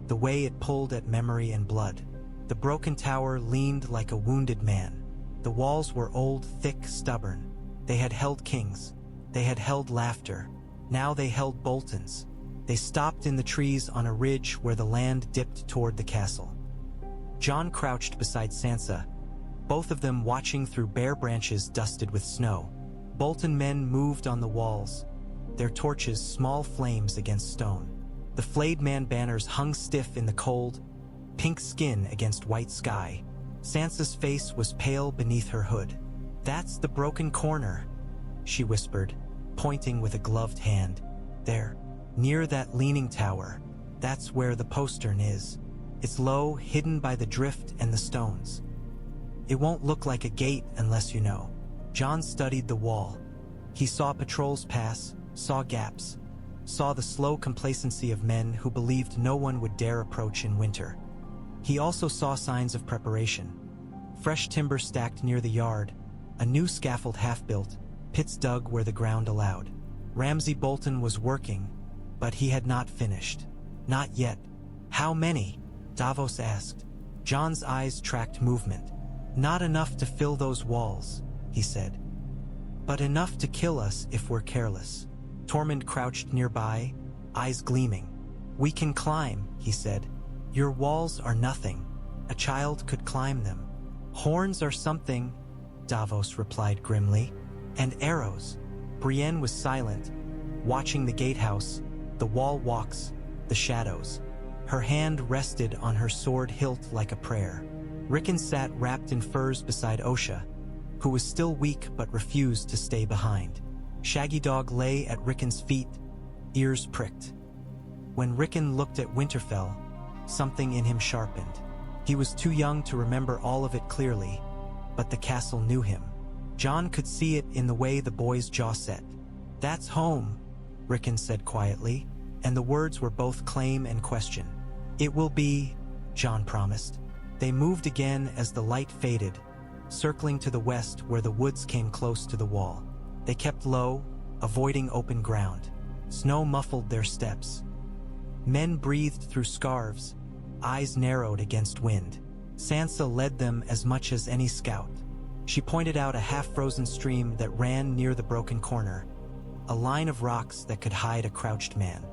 the way it pulled at memory and blood. The broken tower leaned like a wounded man. The walls were old, thick, stubborn. They had held kings. They had held laughter. Now they held Boltons. They stopped in the trees on a ridge where the land dipped toward the castle. Jon crouched beside Sansa, both of them watching through bare branches dusted with snow. Bolton men moved on the walls, their torches small flames against stone. The flayed man banners hung stiff in the cold, pink skin against white sky. Sansa's face was pale beneath her hood. "That's the broken corner," she whispered, pointing with a gloved hand. "There, near that leaning tower, that's where the postern is. It's low, hidden by the drift and the stones. It won't look like a gate unless you know." Jon studied the wall. He saw patrols pass, saw gaps, saw the slow complacency of men who believed no one would dare approach in winter. He also saw signs of preparation. Fresh timber stacked near the yard, a new scaffold half-built, pits dug where the ground allowed. Ramsay Bolton was working, but he had not finished. Not yet. "How many?" Davos asked. Jon's eyes tracked movement. "Not enough to fill those walls," he said. "But enough to kill us if we're careless." Tormund crouched nearby, eyes gleaming. "We can climb," he said. "Your walls are nothing. A child could climb them." Horns are something, Davos replied grimly. And arrows. Brienne was silent, watching the gatehouse, the wall walks, the shadows. Her hand rested on her sword hilt like a prayer. Rickon sat wrapped in furs beside Osha, who was still weak but refused to stay behind. Shaggy Dog lay at Rickon's feet, ears pricked. When Rickon looked at Winterfell, something in him sharpened. He was too young to remember all of it clearly, but the castle knew him. Jon could see it in the way the boy's jaw set. "That's home," Rickon said quietly, and the words were both claim and question. "It will be," Jon promised. They moved again as the light faded, circling to the west where the woods came close to the wall. They kept low, avoiding open ground. Snow muffled their steps. Men breathed through scarves, eyes narrowed against wind. Sansa led them as much as any scout. She pointed out a half-frozen stream that ran near the broken corner, a line of rocks that could hide a crouched man.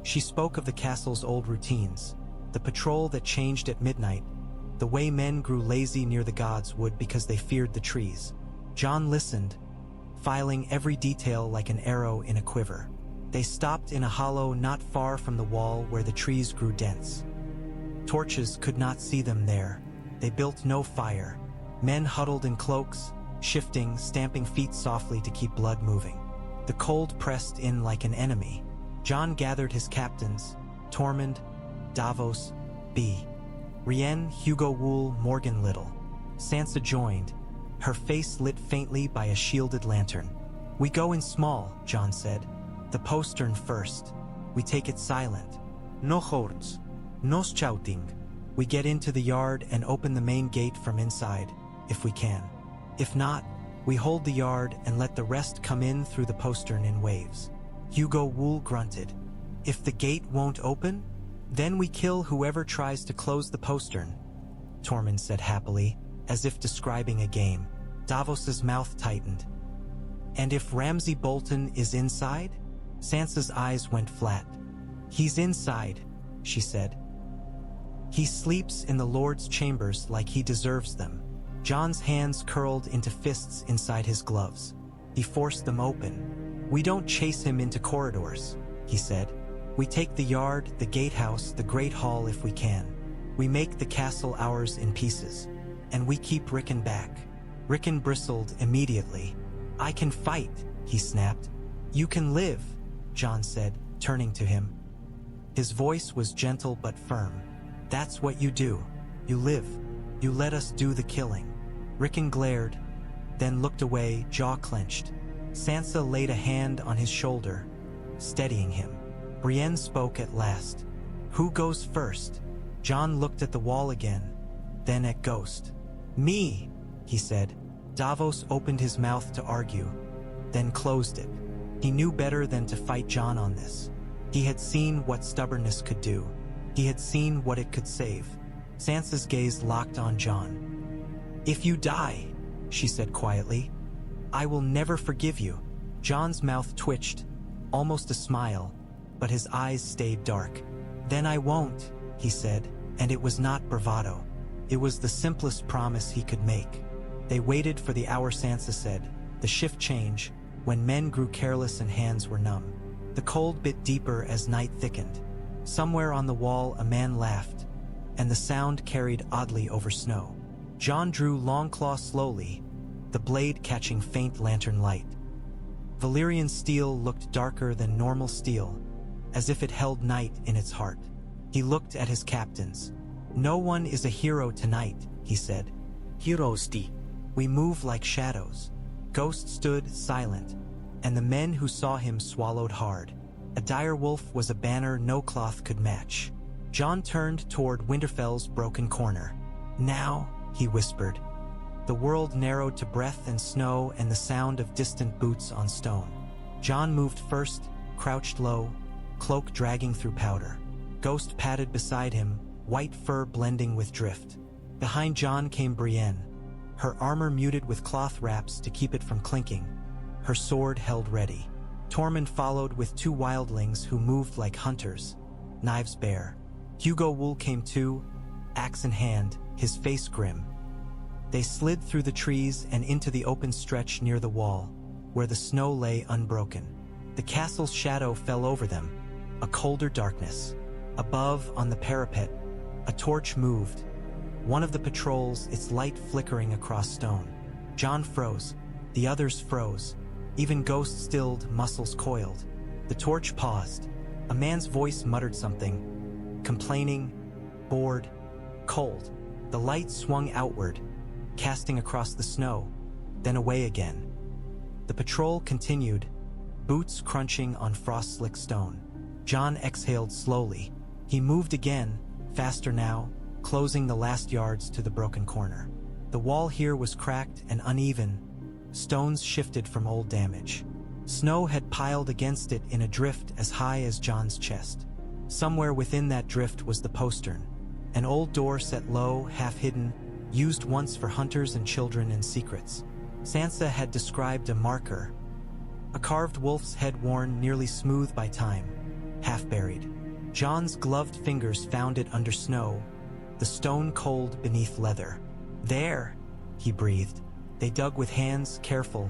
She spoke of the castle's old routines, the patrol that changed at midnight, the way men grew lazy near the gods would because they feared the trees. Jon listened, filing every detail like an arrow in a quiver. They stopped in a hollow not far from the wall where the trees grew dense. Torches could not see them there. They built no fire. Men huddled in cloaks, shifting, stamping feet softly to keep blood moving. The cold pressed in like an enemy. Jon gathered his captains, Tormund, Davos, Brienne, Hugo, Wull, Morgan, Liddle. Sansa joined, her face lit faintly by a shielded lantern. "We go in small," Jon said. "The postern first. We take it silent. No horns. No shouting. We get into the yard and open the main gate from inside, if we can. If not, we hold the yard and let the rest come in through the postern in waves." Hugo Wull grunted. "If the gate won't open, then we kill whoever tries to close the postern," Tormund said happily, as if describing a game. Davos's mouth tightened. "And if Ramsay Bolton is inside?" Sansa's eyes went flat. "He's inside," she said. "He sleeps in the Lord's chambers like he deserves them." Jon's hands curled into fists inside his gloves. He forced them open. "We don't chase him into corridors," he said. "We take the yard, the gatehouse, the great hall if we can. We make the castle ours in pieces. And we keep Rickon back." Rickon bristled immediately. "I can fight," he snapped. "You can live," Jon said, turning to him. His voice was gentle but firm. "That's what you do. You live. You let us do the killing." Rickon glared, then looked away, jaw clenched. Sansa laid a hand on his shoulder, steadying him. Brienne spoke at last. "Who goes first?" Jon looked at the wall again, then at Ghost. "Me," he said. Davos opened his mouth to argue, then closed it. He knew better than to fight Jon on this. He had seen what stubbornness could do. He had seen what it could save. Sansa's gaze locked on Jon. "If you die," she said quietly, "I will never forgive you." Jon's mouth twitched, almost a smile, but his eyes stayed dark. "Then I won't," he said, and it was not bravado. It was the simplest promise he could make. They waited for the hour Sansa said, the shift change, when men grew careless and hands were numb. The cold bit deeper as night thickened. Somewhere on the wall a man laughed, and the sound carried oddly over snow. Jon drew Longclaw slowly, the blade catching faint lantern light. Valyrian steel looked darker than normal steel, as if it held night in its heart. He looked at his captains. "No one is a hero tonight," he said. "Heroes di. We move like shadows." Ghost stood silent, and the men who saw him swallowed hard. A direwolf was a banner no cloth could match. Jon turned toward Winterfell's broken corner. "Now," he whispered. The world narrowed to breath and snow and the sound of distant boots on stone. Jon moved first, crouched low, cloak dragging through powder. Ghost padded beside him, white fur blending with drift. Behind Jon came Brienne, her armor muted with cloth wraps to keep it from clinking, her sword held ready. Tormund followed with two wildlings who moved like hunters, knives bare. Hugo Wull came too, axe in hand, his face grim. They slid through the trees and into the open stretch near the wall, where the snow lay unbroken. The castle's shadow fell over them, a colder darkness. Above, on the parapet, a torch moved. One of the patrols, its light flickering across stone. Jon froze. The others froze. Even Ghost stilled, muscles coiled. The torch paused. A man's voice muttered something. Complaining, bored, cold. The light swung outward, casting across the snow, then away again. The patrol continued, boots crunching on frost-slick stone. Jon exhaled slowly. He moved again, faster now, closing the last yards to the broken corner. The wall here was cracked and uneven. Stones shifted from old damage. Snow had piled against it in a drift as high as Jon's chest. Somewhere within that drift was the postern, an old door set low, half-hidden, used once for hunters and children and secrets. Sansa had described a marker, a carved wolf's head worn nearly smooth by time, half-buried. Jon's gloved fingers found it under snow, the stone cold beneath leather. There, he breathed. They dug with hands, careful,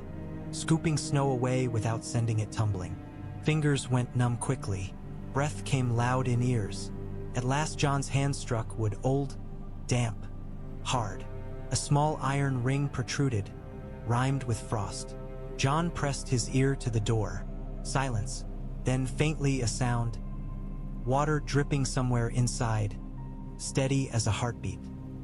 scooping snow away without sending it tumbling. Fingers went numb quickly. Breath came loud in ears. At last Jon's hand struck wood, old, damp, hard. A small iron ring protruded, rimed with frost. Jon pressed his ear to the door. Silence. Then faintly a sound. Water dripping somewhere inside, steady as a heartbeat.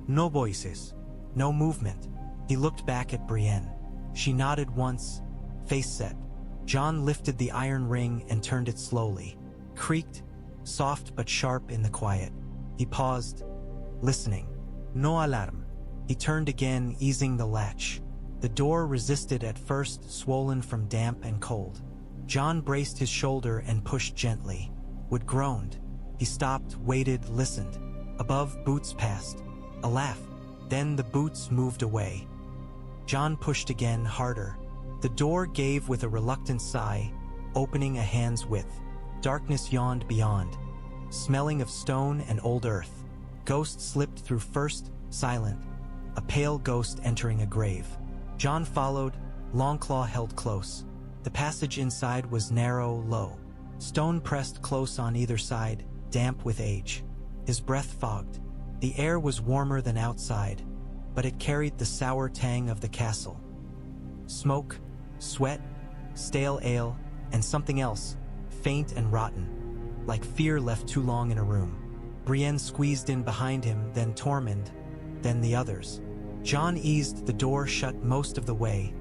No voices. No movement. He looked back at Brienne. She nodded once, face set. Jon lifted the iron ring and turned it slowly. Creaked, soft but sharp in the quiet. He paused, listening. No alarm. He turned again, easing the latch. The door resisted at first, swollen from damp and cold. Jon braced his shoulder and pushed gently. Wood groaned. He stopped, waited, listened. Above, boots passed. A laugh. Then the boots moved away. Jon pushed again, harder. The door gave with a reluctant sigh, opening a hand's width. Darkness yawned beyond, smelling of stone and old earth. Ghost slipped through first, silent, a pale ghost entering a grave. Jon followed, Longclaw held close. The passage inside was narrow, low. Stone pressed close on either side, damp with age. His breath fogged. The air was warmer than outside, but it carried the sour tang of the castle. Smoke, sweat, stale ale, and something else, faint and rotten, like fear left too long in a room. Brienne squeezed in behind him, then Tormund, then the others. Jon eased the door shut most of the way,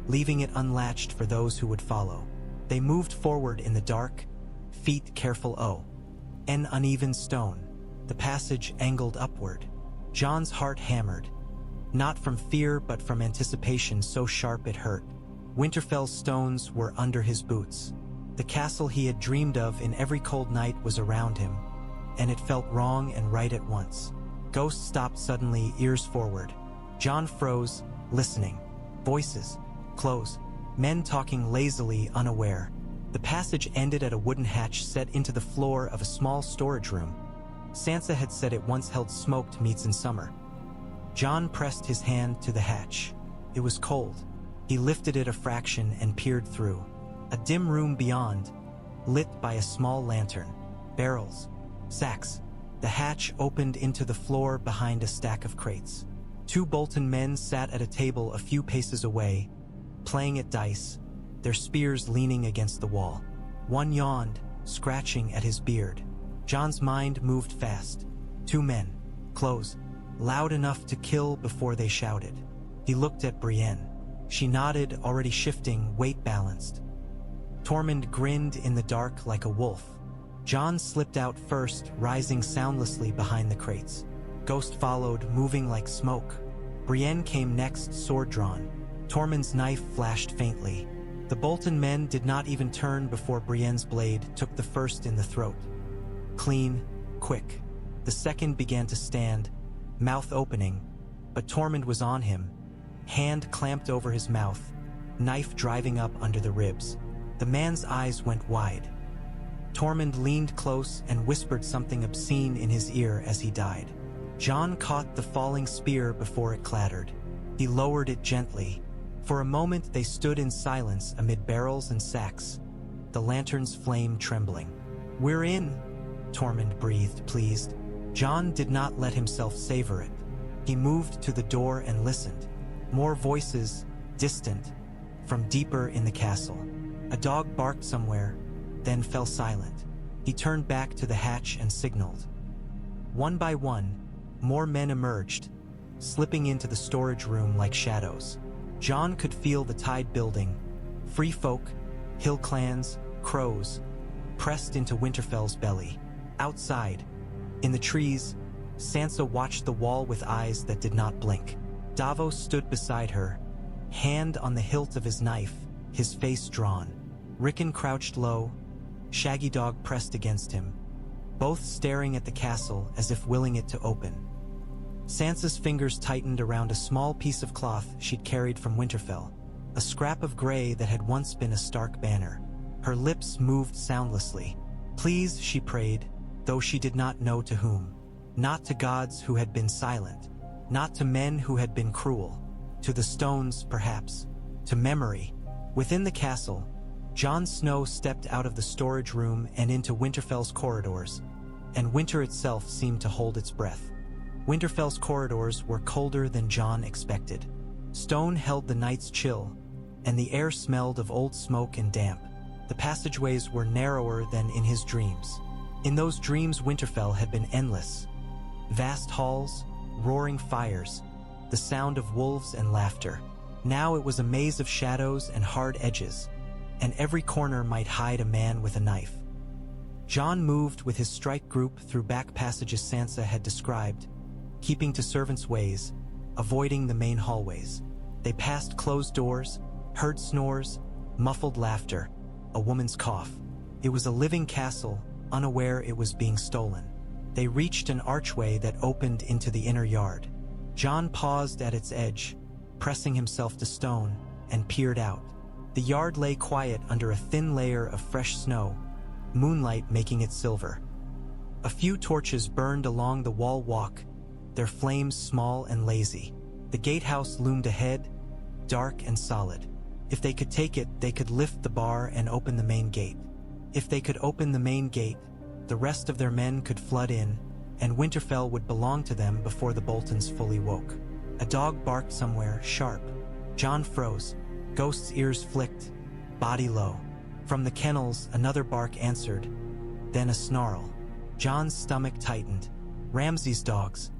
leaving it unlatched for those who would follow. They moved forward in the dark, feet careful an uneven stone. The passage angled upward. Jon's heart hammered, not from fear but from anticipation so sharp it hurt. Winterfell's stones were under his boots. The castle he had dreamed of in every cold night was around him, and it felt wrong and right at once. Ghost stopped suddenly, ears forward. Jon froze, listening. Voices, close, men talking lazily, unaware. The passage ended at a wooden hatch set into the floor of a small storage room. Sansa had said it once held smoked meats in summer. Jon pressed his hand to the hatch. It was cold. He lifted it a fraction and peered through. A dim room beyond, lit by a small lantern. Barrels, sacks. The hatch opened into the floor behind a stack of crates. 2 Bolton men sat at a table a few paces away, playing at dice, their spears leaning against the wall. One yawned, scratching at his beard. Jon's mind moved fast. 2 men, close, loud enough to kill before they shouted. He looked at Brienne. She nodded, already shifting, weight balanced. Tormund grinned in the dark like a wolf. Jon slipped out first, rising soundlessly behind the crates. Ghost followed, moving like smoke. Brienne came next, sword drawn. Tormund's knife flashed faintly. The Bolton men did not even turn before Brienne's blade took the first in the throat. Clean, quick. The second began to stand, mouth opening, but Tormund was on him, hand clamped over his mouth, knife driving up under the ribs. The man's eyes went wide. Tormund leaned close and whispered something obscene in his ear as he died. Jon caught the falling spear before it clattered. He lowered it gently. For a moment they stood in silence amid barrels and sacks, the lantern's flame trembling. "We're in," Tormund breathed, pleased. Jon did not let himself savor it. He moved to the door and listened. More voices, distant, from deeper in the castle. A dog barked somewhere, then fell silent. He turned back to the hatch and signaled. One by one, more men emerged, slipping into the storage room like shadows. Jon could feel the tide building. Free folk, hill clans, crows, pressed into Winterfell's belly. Outside, in the trees, Sansa watched the wall with eyes that did not blink. Davos stood beside her, hand on the hilt of his knife, his face drawn. Rickon crouched low, Shaggy Dog pressed against him, both staring at the castle as if willing it to open. Sansa's fingers tightened around a small piece of cloth she'd carried from Winterfell, a scrap of gray that had once been a Stark banner. Her lips moved soundlessly. Please, she prayed, though she did not know to whom. Not to gods who had been silent, not to men who had been cruel, to the stones, perhaps, to memory. Within the castle, Jon Snow stepped out of the storage room and into Winterfell's corridors, and winter itself seemed to hold its breath. Winterfell's corridors were colder than Jon expected. Stone held the night's chill, and the air smelled of old smoke and damp. The passageways were narrower than in his dreams. In those dreams, Winterfell had been endless. Vast halls, roaring fires, the sound of wolves and laughter. Now it was a maze of shadows and hard edges, and every corner might hide a man with a knife. Jon moved with his strike group through back passages Sansa had described, keeping to servants' ways, avoiding the main hallways. They passed closed doors, heard snores, muffled laughter, a woman's cough. It was a living castle, unaware it was being stolen. They reached an archway that opened into the inner yard. Jon paused at its edge, pressing himself to stone, and peered out. The yard lay quiet under a thin layer of fresh snow, moonlight making it silver. A few torches burned along the wall walk, their flames small and lazy. The gatehouse loomed ahead, dark and solid. If they could take it, they could lift the bar and open the main gate. If they could open the main gate, the rest of their men could flood in, and Winterfell would belong to them before the Boltons fully woke. A dog barked somewhere, sharp. Jon froze. Ghost's ears flicked, body low. From the Kennels, another bark answered, then a snarl. Jon's stomach tightened. Ramsay's dogs.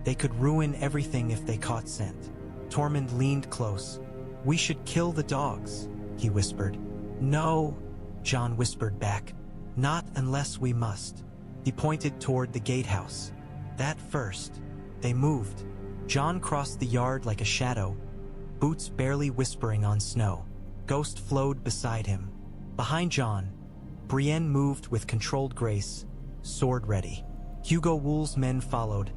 They could ruin everything if they caught scent. Tormund leaned close. "We should kill the dogs," he whispered. "No," Jon whispered back. "Not unless we must." He pointed toward the gatehouse. "That first." They moved. Jon crossed the yard like a shadow, boots barely whispering on snow. Ghost flowed beside him. Behind Jon, Brienne moved with controlled grace, sword ready. Hugo Wull's men followed,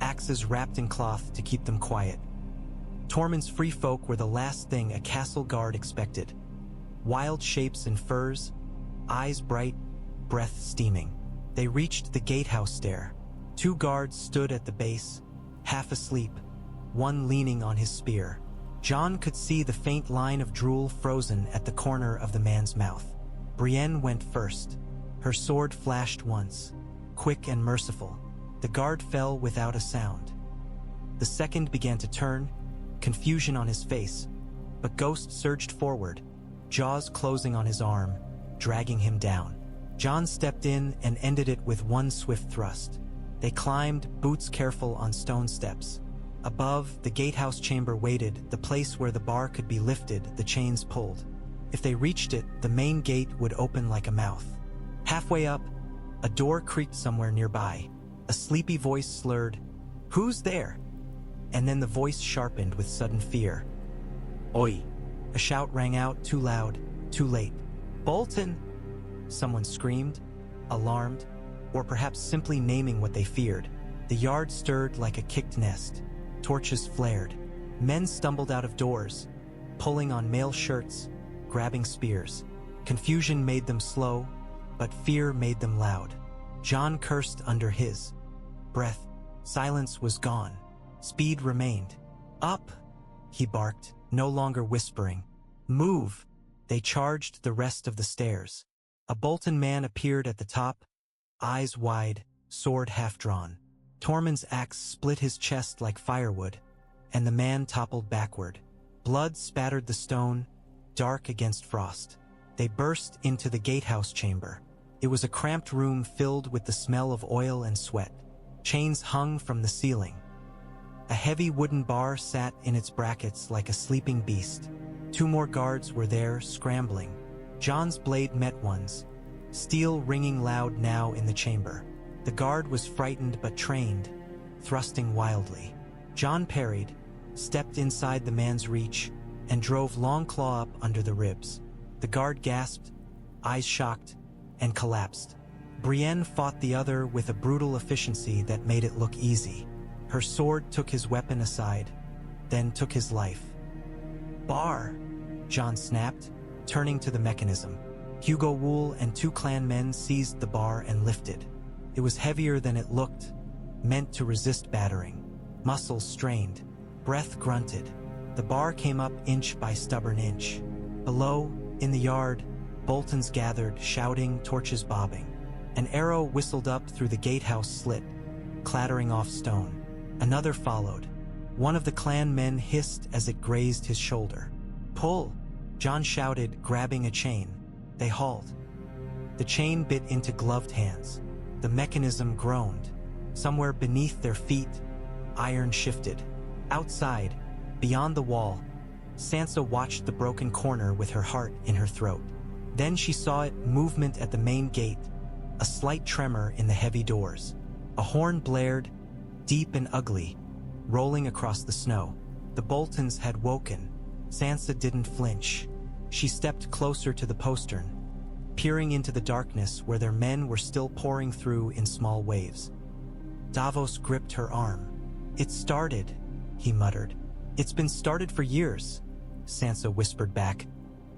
axes wrapped in cloth to keep them quiet. Tormund's free folk were the last thing a castle guard expected. Wild shapes in furs, eyes bright, breath steaming. They reached the gatehouse stair. Two guards stood at the base, half asleep, one leaning on his spear. Jon could see the faint line of drool frozen at the corner of the man's mouth. Brienne went first. Her sword flashed once, quick and merciful. The guard fell without a sound. The second began to turn, confusion on his face, but Ghost surged forward, jaws closing on his arm, dragging him down. Jon stepped in and ended it with one swift thrust. They climbed, boots careful on stone steps. Above, the gatehouse chamber waited, the place where the bar could be lifted, the chains pulled. If they reached it, the main gate would open like a mouth. Halfway up, a door creaked somewhere nearby. A sleepy voice slurred, "Who's there?" And then the voice sharpened with sudden fear. "Oi!" A shout rang out, too loud, too late. "Bolton!" Someone screamed, alarmed, or perhaps simply naming what they feared. The yard stirred like a kicked nest. Torches flared. Men stumbled out of doors, pulling on male shirts, grabbing spears. Confusion made them slow, but fear made them loud. Jon cursed under his breath. Silence was gone. Speed remained. "Up!" he barked, no longer whispering. "Move!" They charged the rest of the stairs. A Bolton man appeared at the top, eyes wide, sword half-drawn. Tormund's axe split his chest like firewood, and the man toppled backward. Blood spattered the stone, dark against frost. They burst into the Gatehouse chamber. It was a cramped room filled with the smell of oil and sweat. Chains hung from the ceiling. A heavy wooden bar sat in its brackets like a sleeping beast. 2 more guards were there, scrambling. Jon's blade met one's, steel ringing loud now in the chamber. The guard was frightened but trained, thrusting wildly. Jon parried, stepped inside the man's reach, and drove Longclaw up under the ribs. The guard gasped, eyes shocked, and collapsed. Brienne fought the other with a brutal efficiency that made it look easy. Her sword took his weapon aside, then took his life. "Bar!" Jon snapped, turning to the mechanism. Hugo, Wull, and 2 clan men seized the bar and lifted. It was heavier than it looked, meant to resist battering. Muscles strained, breath grunted. The bar came up inch by stubborn inch. Below, in the yard, Boltons gathered, shouting, torches bobbing. An arrow whistled up through the gatehouse slit, clattering off stone. Another followed. One of the clan men hissed as it grazed his shoulder. "Pull!" Jon shouted, grabbing a chain. They hauled. The chain bit into gloved hands. The mechanism groaned. Somewhere beneath their feet, iron shifted. Outside, beyond the wall, Sansa watched the broken corner with her heart in her throat. Then she saw it, movement at the main gate, a slight tremor in the heavy doors. A horn blared, deep and ugly, rolling across the snow. The Boltons had woken. Sansa didn't flinch. She stepped closer to the postern, peering into the darkness where their men were still pouring through in small waves. Davos gripped her arm. "It started," he muttered. "It's been started for years," Sansa whispered back,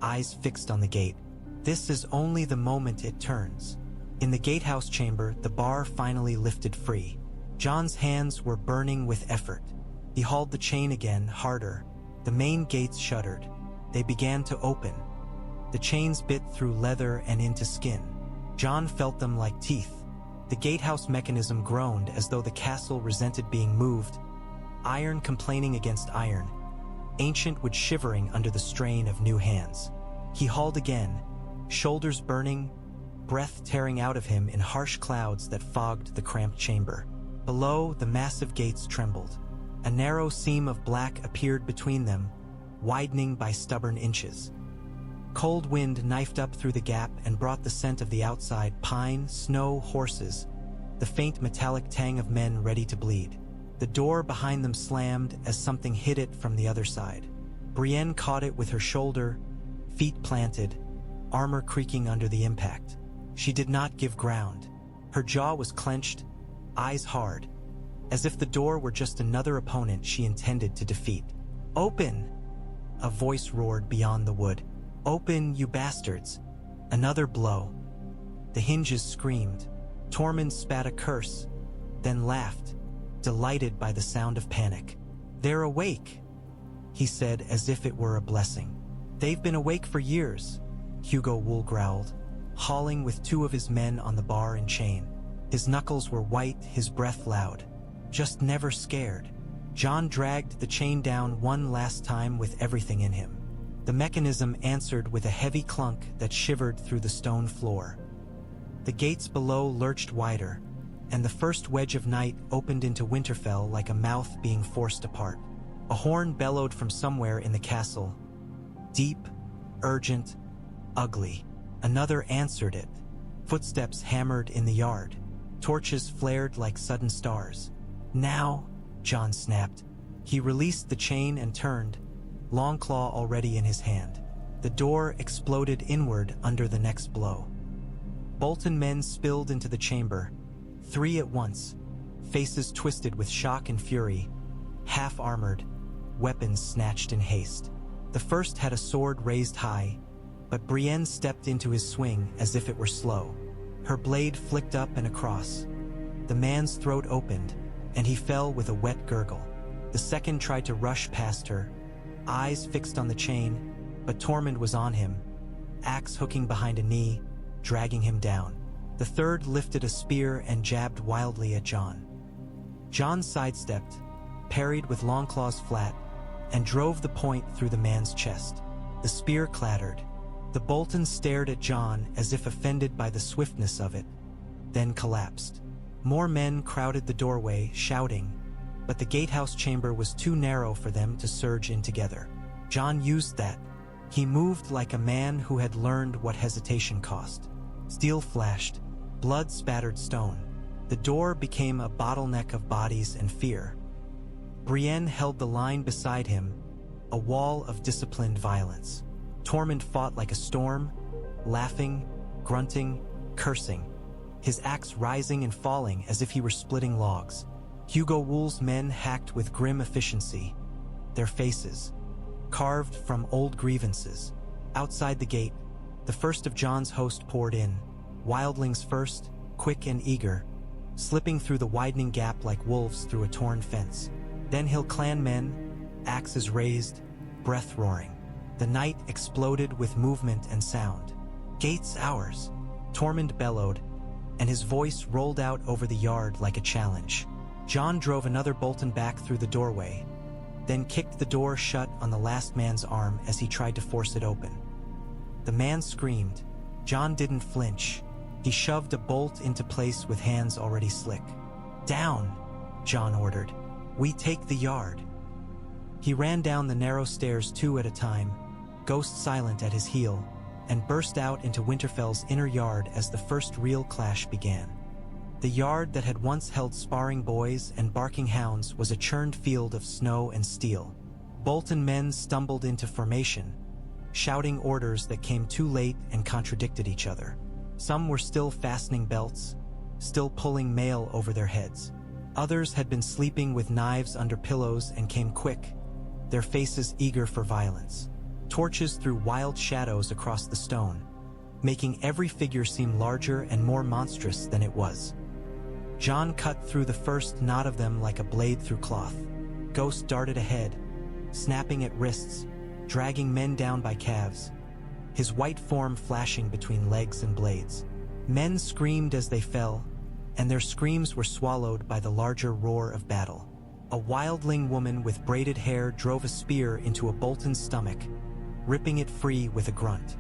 eyes fixed on the gate. "This is only the moment it turns." In the gatehouse chamber, the bar finally lifted free. Jon's hands were burning with effort. He hauled the chain again, harder. The main gates shuddered. They began to open. The chains bit through leather and into skin. Jon felt them like teeth. The gatehouse mechanism groaned as though the castle resented being moved, iron complaining against iron, ancient wood shivering under the strain of new hands. He hauled again, shoulders burning, breath tearing out of him in harsh clouds that fogged the cramped chamber. Below, the massive gates trembled. A narrow seam of black appeared between them, widening by stubborn inches. Cold wind knifed up through the gap and brought the scent of the outside: pine, snow, horses, the faint metallic tang of men ready to bleed. The door behind them slammed as something hit it from the other side. Brienne caught it with her shoulder, feet planted, armor creaking under the impact. She did not give ground. Her jaw was clenched, eyes hard, as if the door were just another opponent she intended to defeat. "Open!" a voice roared beyond the wood. "Open, you bastards!" Another blow. The hinges screamed. Tormund spat a curse, then laughed, delighted by the sound of panic. "They're awake," he said as if it were a blessing. "They've been awake for years," Hugo Wull growled, hauling with 2 of his men on the bar and chain. His knuckles were white, his breath loud. "Just never scared." Jon dragged the chain down one last time with everything in him. The mechanism answered with a heavy clunk that shivered through the stone floor. The gates below lurched wider, and the first wedge of night opened into Winterfell like a mouth being forced apart. A horn bellowed from somewhere in the castle. Deep, urgent, ugly. Another answered it. Footsteps hammered in the yard. Torches flared like sudden stars. "Now," Jon snapped. He released the chain and turned, Longclaw already in his hand. The door exploded inward under the next blow. Bolton men spilled into the chamber, 3 at once, faces twisted with shock and fury, half-armored, weapons snatched in haste. The first had a sword raised high, but Brienne stepped into his swing as if it were slow. Her blade flicked up and across. The man's throat opened, and he fell with a wet gurgle. The second tried to rush past her, eyes fixed on the chain, but Tormund was on him, axe hooking behind a knee, dragging him down. The third lifted a spear and jabbed wildly at Jon. Jon sidestepped, parried with long claws flat, and drove the point through the man's chest. The spear clattered. The Boltons stared at Jon as if offended by the swiftness of it, then collapsed. More men crowded the doorway, shouting, but the gatehouse chamber was too narrow for them to surge in together. Jon used that. He moved like a man who had learned what hesitation cost. Steel flashed, blood spattered stone. The door became a bottleneck of bodies and fear. Brienne held the line beside him, a wall of disciplined violence. Tormund fought like a storm, laughing, grunting, cursing, his axe rising and falling as if he were splitting logs. Hugo Wull's men hacked with grim efficiency, their faces carved from old grievances. Outside the gate, the first of Jon's host poured in, wildlings first, quick and eager, slipping through the widening gap like wolves through a torn fence. Then Hill clan men, axes raised, breath roaring. The night exploded with movement and sound. "Gate's ours," Tormund bellowed, and his voice rolled out over the yard like a challenge. Jon drove another Bolton back through the doorway, then kicked the door shut on the last man's arm as he tried to force it open. The man screamed. Jon didn't flinch. He shoved a bolt into place with hands already slick. "Down," Jon ordered. "We take the yard." He ran down the narrow stairs 2 at a time, ghost silent at his heel, and burst out into Winterfell's inner yard as the first real clash began. The yard that had once held sparring boys and barking hounds was a churned field of snow and steel. Bolton men stumbled into formation, shouting orders that came too late and contradicted each other. Some were still fastening belts, still pulling mail over their heads. Others had been sleeping with knives under pillows and came quick, their faces eager for violence. Torches threw wild shadows across the stone, making every figure seem larger and more monstrous than it was. Jon cut through the first knot of them like a blade through cloth. Ghost darted ahead, snapping at wrists, dragging men down by calves, his white form flashing between legs and blades. Men screamed as they fell, and their screams were swallowed by the larger roar of battle. A wildling woman with braided hair drove a spear into a Bolton's stomach, ripping it free with a grunt.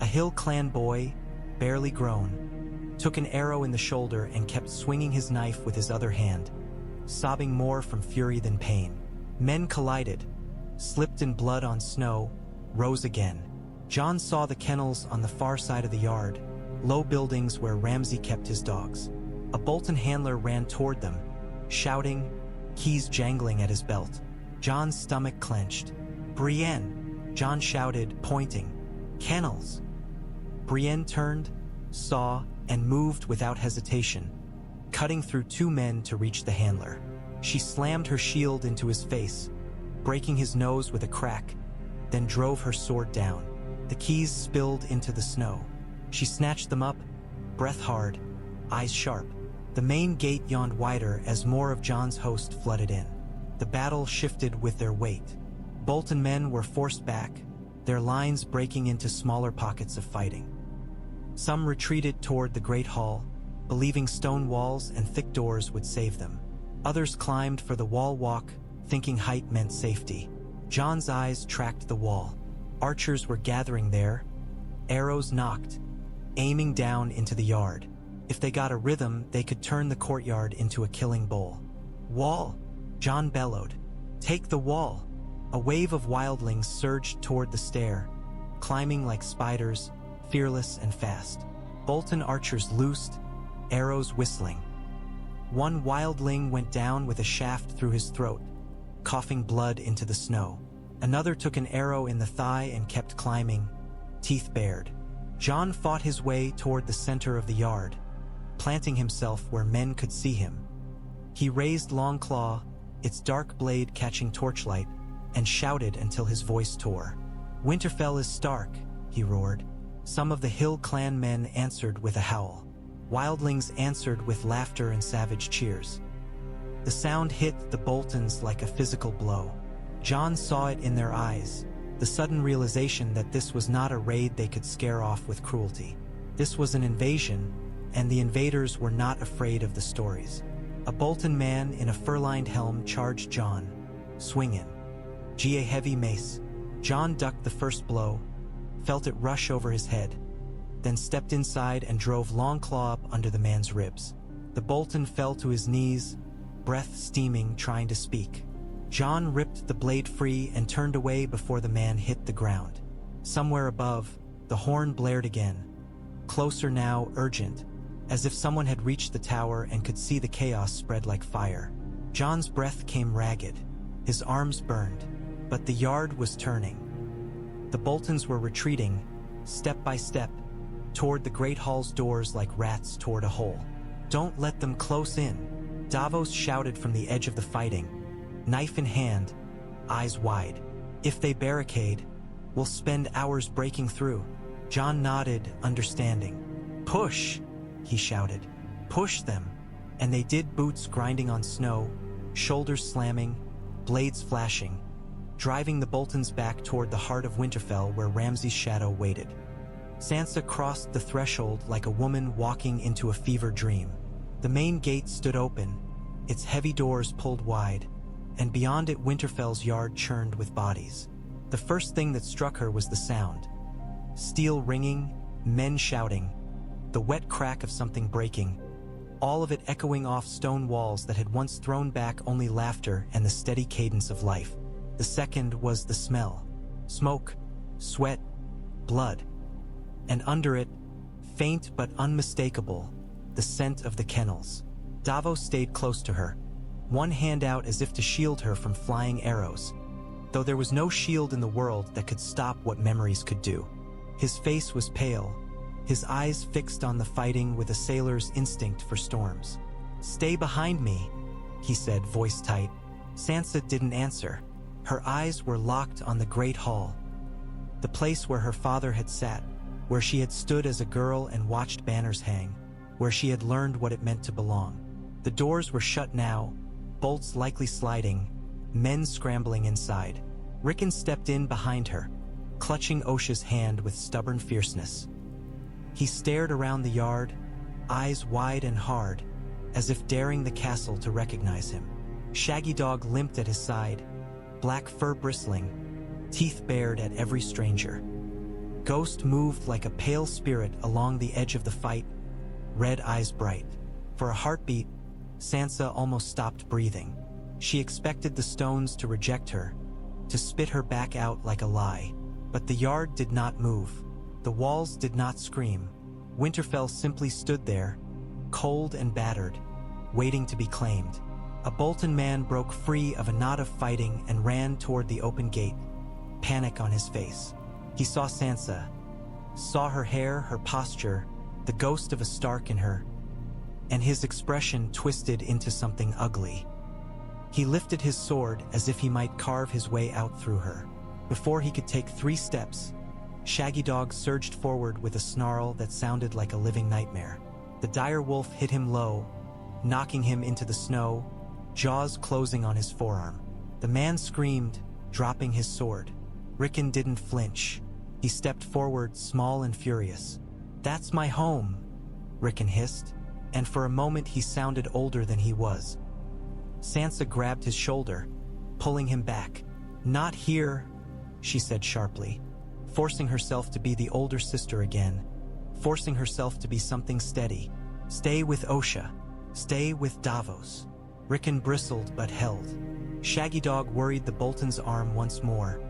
A Hill clan boy, barely grown, took an arrow in the shoulder and kept swinging his knife with his other hand, sobbing more from fury than pain. Men collided, slipped in blood on snow, rose again. Jon saw the kennels on the far side of the yard, low buildings where Ramsay kept his dogs. A Bolton handler ran toward them, shouting, keys jangling at his belt. Jon's stomach clenched. "Brienne!" Jon shouted, pointing. "Kennels!" Brienne turned, saw, and moved without hesitation, cutting through 2 men to reach the handler. She slammed her shield into his face, breaking his nose with a crack, then drove her sword down. The keys spilled into the snow. She snatched them up, breath hard, eyes sharp. The main gate yawned wider as more of Jon's host flooded in. The battle shifted with their weight. Bolton men were forced back, their lines breaking into smaller pockets of fighting. Some retreated toward the Great Hall, believing stone walls and thick doors would save them. Others climbed for the wall walk, thinking height meant safety. Jon's eyes tracked the wall. Archers were gathering there, arrows knocked, aiming down into the yard. If they got a rhythm, they could turn the courtyard into a killing bowl. "Wall!" Jon bellowed. "Take the wall!" A wave of wildlings surged toward the stair, climbing like spiders, fearless and fast. Bolton archers loosed, arrows whistling. One wildling went down with a shaft through his throat, coughing blood into the snow. Another took an arrow in the thigh and kept climbing, teeth bared. Jon fought his way toward the center of the yard, planting himself where men could see him. He raised Longclaw, its dark blade catching torchlight, and shouted until his voice tore. "Winterfell is Stark," he roared. Some of the Hill clan men answered with a howl. Wildlings answered with laughter and savage cheers. The sound hit the Boltons like a physical blow. Jon saw it in their eyes, the sudden realization that this was not a raid they could scare off with cruelty. This was an invasion, and the invaders were not afraid of the stories. A Bolton man in a fur-lined helm charged Jon, swinging a heavy mace. Jon ducked the first blow, felt it rush over his head, then stepped inside and drove Longclaw up under the man's ribs. The Bolton fell to his knees, breath steaming, trying to speak. Jon ripped the blade free and turned away before the man hit the ground. Somewhere above, the horn blared again. Closer now, urgent, as if someone had reached the tower and could see the chaos spread like fire. Jon's breath came ragged, his arms burned, but the yard was turning. The Boltons were retreating, step by step, toward the great hall's doors like rats toward a hole. "Don't let them close in," Davos shouted from the edge of the fighting, knife in hand, eyes wide. "If they barricade, we'll spend hours breaking through." Jon nodded, understanding. "Push!" he shouted. "Push them!" And they did, boots grinding on snow, shoulders slamming, blades flashing, driving the Boltons back toward the heart of Winterfell where Ramsay's shadow waited. Sansa crossed the threshold like a woman walking into a fever dream. The main gate stood open, its heavy doors pulled wide, and beyond it Winterfell's yard churned with bodies. The first thing that struck her was the sound. Steel ringing, men shouting, the wet crack of something breaking, all of it echoing off stone walls that had once thrown back only laughter and the steady cadence of life. The second was the smell. Smoke, sweat, blood. And under it, faint but unmistakable, the scent of the Kennels. Davos stayed close to her, one hand out as if to shield her from flying arrows, though there was no shield in the world that could stop what memories could do. His face was pale, his eyes fixed on the fighting with a sailor's instinct for storms. "Stay behind me," he said, voice tight. Sansa didn't answer. Her eyes were locked on the great hall, the place where her father had sat, where she had stood as a girl and watched banners hang, where she had learned what it meant to belong. The doors were shut now, bolts likely sliding, men scrambling inside. Rickon stepped in behind her, clutching Osha's hand with stubborn fierceness. He stared around the yard, eyes wide and hard, as if daring the castle to recognize him. Shaggy Dog limped at his side, black fur bristling, teeth bared at every stranger. Ghost moved like a pale spirit along the edge of the fight, red eyes bright. For a heartbeat, Sansa almost stopped breathing. She expected the stones to reject her, to spit her back out like a lie. But the yard did not move. The walls did not scream. Winterfell simply stood there, cold and battered, waiting to be claimed. A Bolton man broke free of a knot of fighting and ran toward the open gate, panic on his face. He saw Sansa, saw her hair, her posture, the ghost of a Stark in her, and his expression twisted into something ugly. He lifted his sword as if he might carve his way out through her. Before he could take 3 steps, Shaggy Dog surged forward with a snarl that sounded like a living nightmare. The direwolf hit him low, knocking him into the snow, jaws closing on his forearm. The man screamed, dropping his sword. Rickon didn't flinch. He stepped forward, small and furious. "That's my home," Rickon hissed, and for a moment he sounded older than he was. Sansa grabbed his shoulder, pulling him back. "Not here," she said sharply, forcing herself to be the older sister again, forcing herself to be something steady. "Stay with Osha. Stay with Davos." Rickon bristled but held. Shaggy Dog worried the Bolton's arm once more,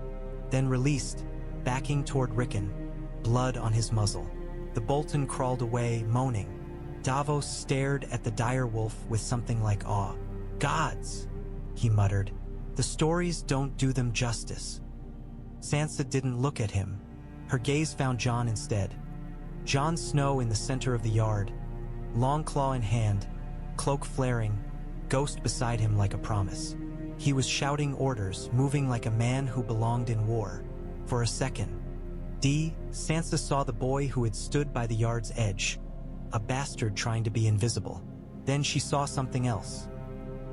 then released, backing toward Rickon, blood on his muzzle. The Bolton crawled away, moaning. Davos stared at the direwolf with something like awe. "Gods," he muttered. "The stories don't do them justice." Sansa didn't look at him. Her gaze found Jon instead. Jon Snow in the center of the yard, long claw in hand, cloak flaring, ghost beside him like a promise. He was shouting orders, moving like a man who belonged in war. For a second, Sansa saw the boy who had stood by the yard's edge, a bastard trying to be invisible. Then she saw something else.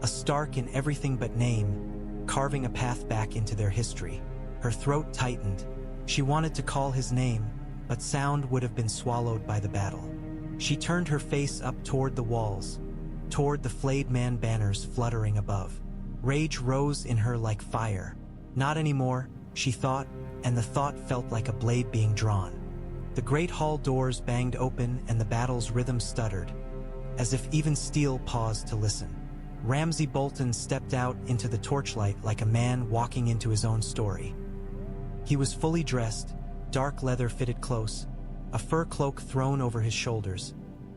A Stark in everything but name, carving a path back into their history. Her throat tightened. She wanted to call his name, but sound would have been swallowed by the battle. She turned her face up toward the walls, toward the flayed man banners fluttering above. Rage rose in her like fire. Not anymore, she thought, and the thought felt like a blade being drawn. The great hall doors banged open and the battle's rhythm stuttered, as if even steel paused to listen. Ramsay Bolton stepped out into the torchlight like a man walking into his own story. He was fully dressed, dark leather fitted close, a fur cloak thrown over his shoulders,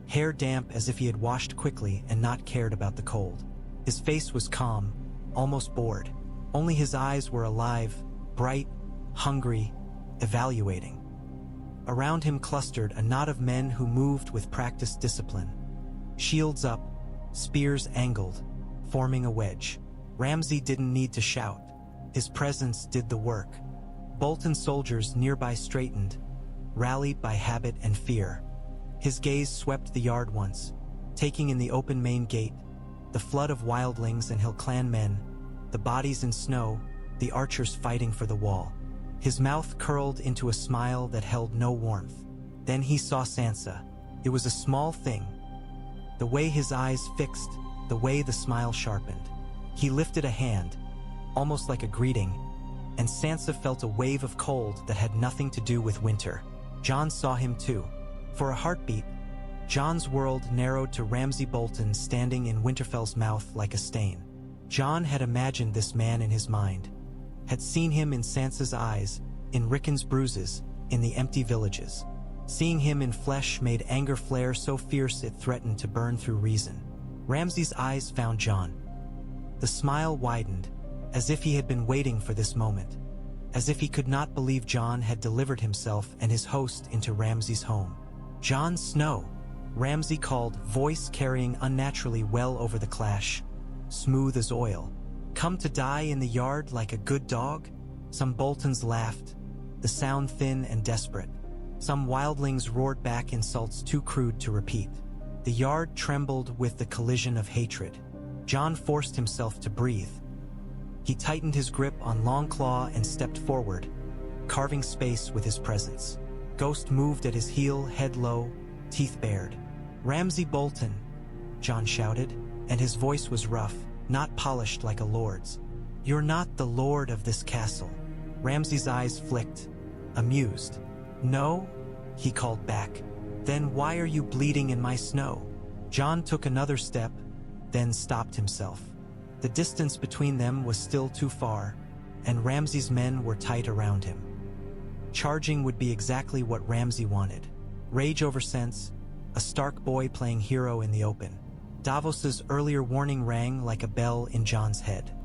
hair damp as if he had washed quickly and not cared about the cold. His face was calm, almost bored. Only his eyes were alive, bright, hungry, evaluating. Around him clustered a knot of men who moved with practiced discipline. Shields up, spears angled, forming a wedge. Ramsay didn't need to shout. His presence did the work. Bolton soldiers nearby straightened, rallied by habit and fear. His gaze swept the yard once, taking in the open main gate, the flood of wildlings and Hill clan men, the bodies in snow, the archers fighting for the wall. His mouth curled into a smile that held no warmth. Then he saw Sansa. It was a small thing. The way his eyes fixed, the way the smile sharpened. He lifted a hand, almost like a greeting, and Sansa felt a wave of cold that had nothing to do with winter. Jon saw him too. For a heartbeat, Jon's world narrowed to Ramsay Bolton standing in Winterfell's mouth like a stain. Jon had imagined this man in his mind, had seen him in Sansa's eyes, in Rickon's bruises, in the empty villages. Seeing him in flesh made anger flare so fierce it threatened to burn through reason. Ramsay's eyes found Jon. The smile widened, as if he had been waiting for this moment, as if he could not believe Jon had delivered himself and his host into Ramsay's home. "Jon Snow," Ramsay called, voice carrying unnaturally well over the clash, smooth as oil. "Come to die in the yard like a good dog?" Some Boltons laughed, the sound thin and desperate. Some wildlings roared back insults too crude to repeat. The yard trembled with the collision of hatred. Jon forced himself to breathe. He tightened his grip on Longclaw and stepped forward, carving space with his presence. Ghost moved at his heel, head low, teeth bared. "Ramsay Bolton," Jon shouted, and his voice was rough, not polished like a lord's. "You're not the lord of this castle." Ramsay's eyes flicked, amused. "No?" he called back. "Then why are you bleeding in my snow?" Jon took another step, then stopped himself. The distance between them was still too far, and Ramsay's men were tight around him. Charging would be exactly what Ramsay wanted. Rage over sense, a Stark boy playing hero in the open. Davos's earlier warning rang like a bell in Jon's head.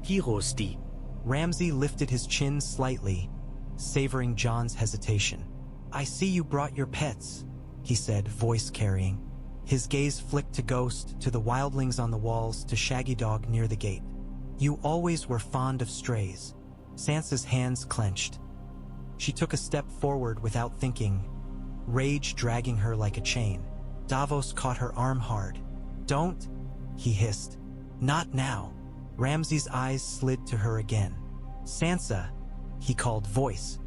"Heroesti." Ramsay lifted his chin slightly, savoring Jon's hesitation. "I see you brought your pets," he said, voice carrying. His gaze flicked to Ghost, to the wildlings on the walls, to Shaggy Dog near the gate. "You always were fond of strays." Sansa's hands clenched. She took a step forward without thinking, rage dragging her like a chain. Davos caught her arm hard. "Don't," he hissed. "Not now." Ramsay's eyes slid to her again. "Sansa," he called, voice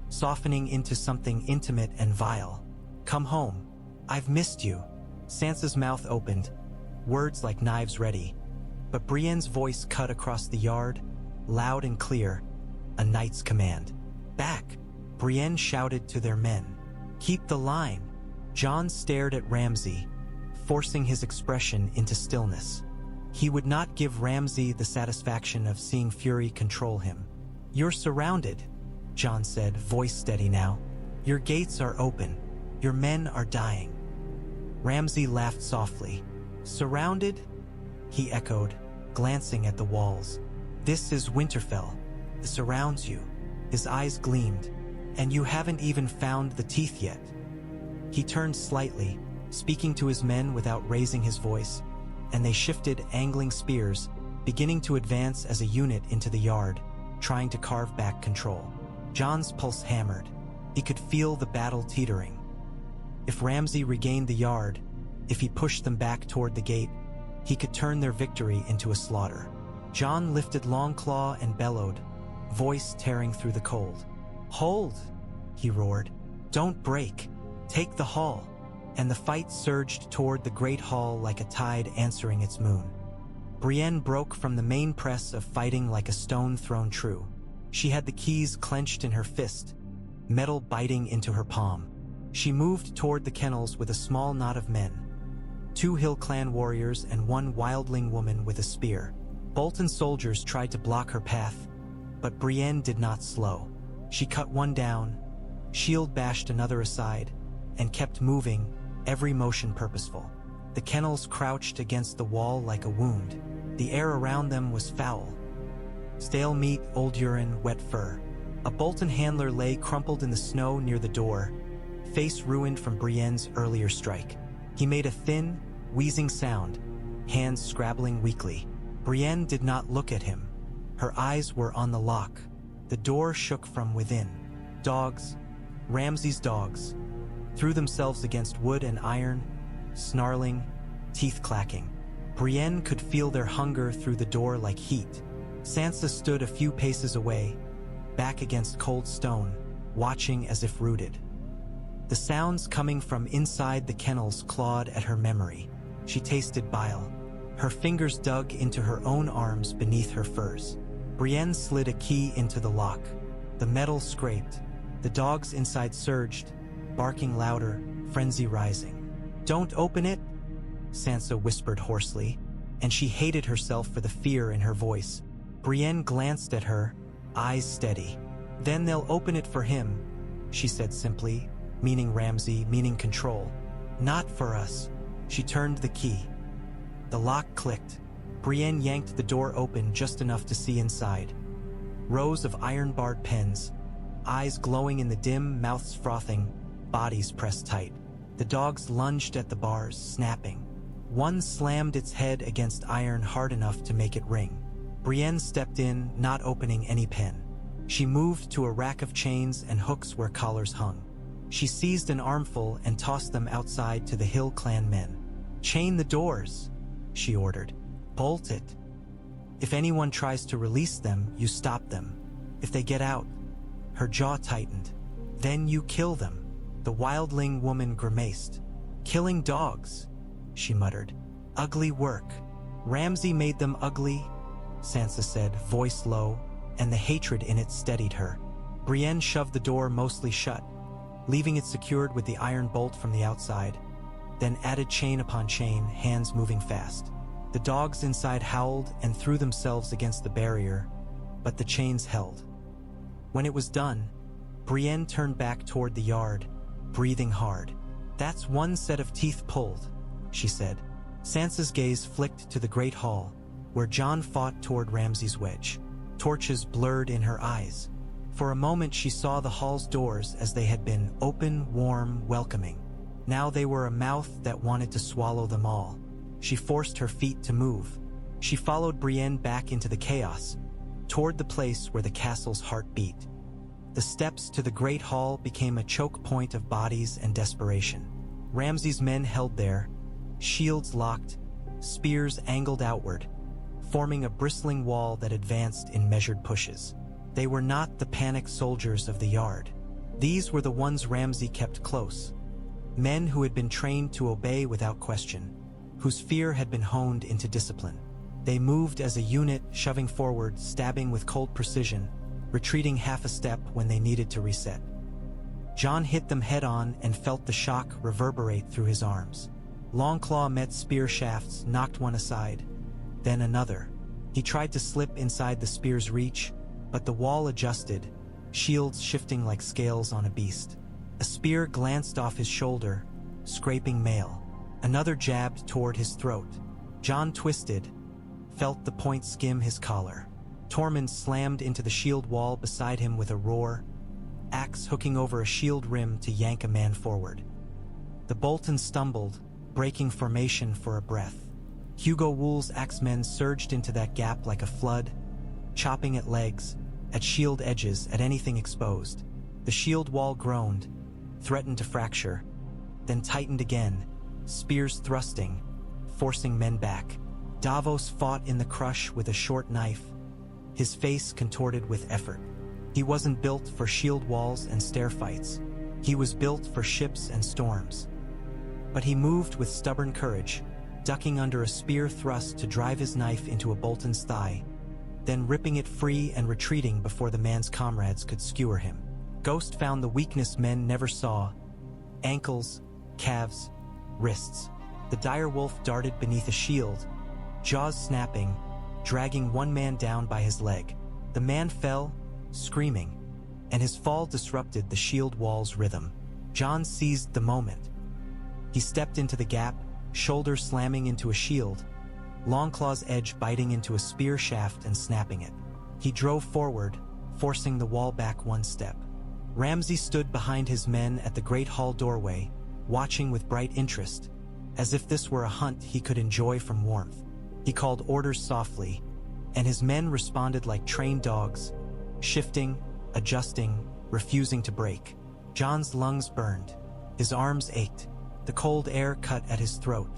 softening into something intimate and vile. "Come home. I've missed you." Sansa's mouth opened, words like knives ready. But Brienne's voice cut across the yard, loud and clear, a knight's command. "Back!" Brienne shouted to their men. "Keep the line." Jon stared at Ramsay, forcing his expression into stillness. He would not give Ramsay the satisfaction of seeing fury control him. "You're surrounded," Jon said, voice steady now. "Your gates are open. Your men are dying." Ramsay laughed softly. "Surrounded?" he echoed, glancing at the walls. "This is Winterfell. This surrounds you." His eyes gleamed. "And you haven't even found the teeth yet." He turned slightly, speaking to his men without raising his voice, and they shifted angling spears, beginning to advance as a unit into the yard, trying to carve back control. Jon's pulse hammered. He could feel the battle teetering. If Ramsay regained the yard, if he pushed them back toward the gate, he could turn their victory into a slaughter. Jon lifted long claw and bellowed, voice tearing through the cold. "Hold!" he roared. "Don't break! Take the hall!" And the fight surged toward the great hall like a tide answering its moon. Brienne broke from the main press of fighting like a stone thrown true. She had the keys clenched in her fist, metal biting into her palm. She moved toward the Kennels with a small knot of men. 2 Hill clan warriors and 1 wildling woman with a spear. Bolton soldiers tried to block her path, but Brienne did not slow. She cut one down, shield bashed another aside, and kept moving, every motion purposeful. The Kennels crouched against the wall like a wound. The air around them was foul. Stale meat, old urine, wet fur. A Bolton handler lay crumpled in the snow near the door, face ruined from Brienne's earlier strike. He made a thin, wheezing sound, hands scrabbling weakly. Brienne did not look at him. Her eyes were on the lock. The door shook from within. Dogs, Ramsay's dogs, threw themselves against wood and iron, snarling, teeth clacking. Brienne could feel their hunger through the door like heat. Sansa stood a few paces away, back against cold stone, watching as if rooted. The sounds coming from inside the Kennels clawed at her memory. She tasted bile. Her fingers dug into her own arms beneath her furs. Brienne slid a key into the lock. The metal scraped. The dogs inside surged, barking louder, frenzy rising. "Don't open it," Sansa whispered hoarsely, and she hated herself for the fear in her voice. Brienne glanced at her, eyes steady. "Then they'll open it for him," she said simply, meaning Ramsay, meaning control. "Not for us." She turned the key. The lock clicked. Brienne yanked the door open just enough to see inside. Rows of iron-barred pens, eyes glowing in the dim, mouths frothing, bodies pressed tight. The dogs lunged at the bars, snapping. One slammed its head against iron hard enough to make it ring. Brienne stepped in, not opening any pen. She moved to a rack of chains and hooks where collars hung. She seized an armful and tossed them outside to the Hill clan men. "Chain the doors," she ordered. "Bolt it. If anyone tries to release them, you stop them. If they get out," her jaw tightened, "then you kill them." The wildling woman grimaced. "Killing dogs," she muttered. "Ugly work." "Ramsay made them ugly," Sansa said, voice low, and the hatred in it steadied her. Brienne shoved the door mostly shut, leaving it secured with the iron bolt from the outside, then added chain upon chain, hands moving fast. The dogs inside howled and threw themselves against the barrier, but the chains held. When it was done, Brienne turned back toward the yard, breathing hard. "That's one set of teeth pulled," she said. Sansa's gaze flicked to the great hall, where Jon fought toward Ramsay's wedge. Torches blurred in her eyes. For a moment she saw the hall's doors as they had been, open, warm, welcoming. Now they were a mouth that wanted to swallow them all. She forced her feet to move. She followed Brienne back into the chaos, toward the place where the castle's heart beat. The steps to the great hall became a choke point of bodies and desperation. Ramsay's men held there, shields locked, spears angled outward, forming a bristling wall that advanced in measured pushes. They were not the panicked soldiers of the yard. These were the ones Ramsay kept close. Men who had been trained to obey without question, whose fear had been honed into discipline. They moved as a unit, shoving forward, stabbing with cold precision, retreating half a step when they needed to reset. Jon hit them head-on and felt the shock reverberate through his arms. Longclaw met spear shafts, knocked one aside, then another. He tried to slip inside the spear's reach, but the wall adjusted, shields shifting like scales on a beast. A spear glanced off his shoulder, scraping mail. Another jabbed toward his throat. Jon twisted, felt the point skim his collar. Tormund slammed into the shield wall beside him with a roar, axe hooking over a shield rim to yank a man forward. The Boltons stumbled, breaking formation for a breath. Hugo Wull's axemen surged into that gap like a flood, chopping at legs, at shield edges, at anything exposed. The shield wall groaned, threatened to fracture, then tightened again, spears thrusting, forcing men back. Davos fought in the crush with a short knife, his face contorted with effort. He wasn't built for shield walls and stair fights. He was built for ships and storms. But he moved with stubborn courage, ducking under a spear thrust to drive his knife into a Bolton's thigh, then ripping it free and retreating before the man's comrades could skewer him. Ghost found the weakness men never saw: ankles, calves, wrists. The direwolf darted beneath a shield, jaws snapping, dragging one man down by his leg. The man fell, screaming, and his fall disrupted the shield wall's rhythm. Jon seized the moment. He stepped into the gap, shoulder slamming into a shield, Longclaw's edge biting into a spear shaft and snapping it. He drove forward, forcing the wall back one step. Ramsay stood behind his men at the great hall doorway, watching with bright interest, as if this were a hunt he could enjoy from warmth. He called orders softly, and his men responded like trained dogs, shifting, adjusting, refusing to break. Jon's lungs burned. His arms ached. The cold air cut at his throat.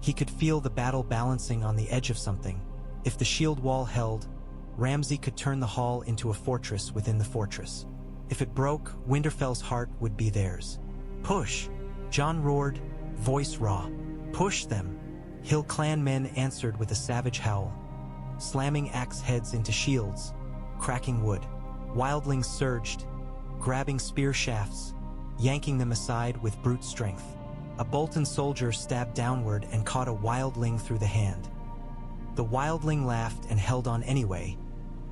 He could feel the battle balancing on the edge of something. If the shield wall held, Ramsay could turn the hall into a fortress within the fortress. If it broke, Winterfell's heart would be theirs. "Push!" Jon roared, voice raw. "Push them!" Hill clan men answered with a savage howl, slamming axe heads into shields, cracking wood. Wildlings surged, grabbing spear shafts, yanking them aside with brute strength. A Bolton soldier stabbed downward and caught a wildling through the hand. The wildling laughed and held on anyway,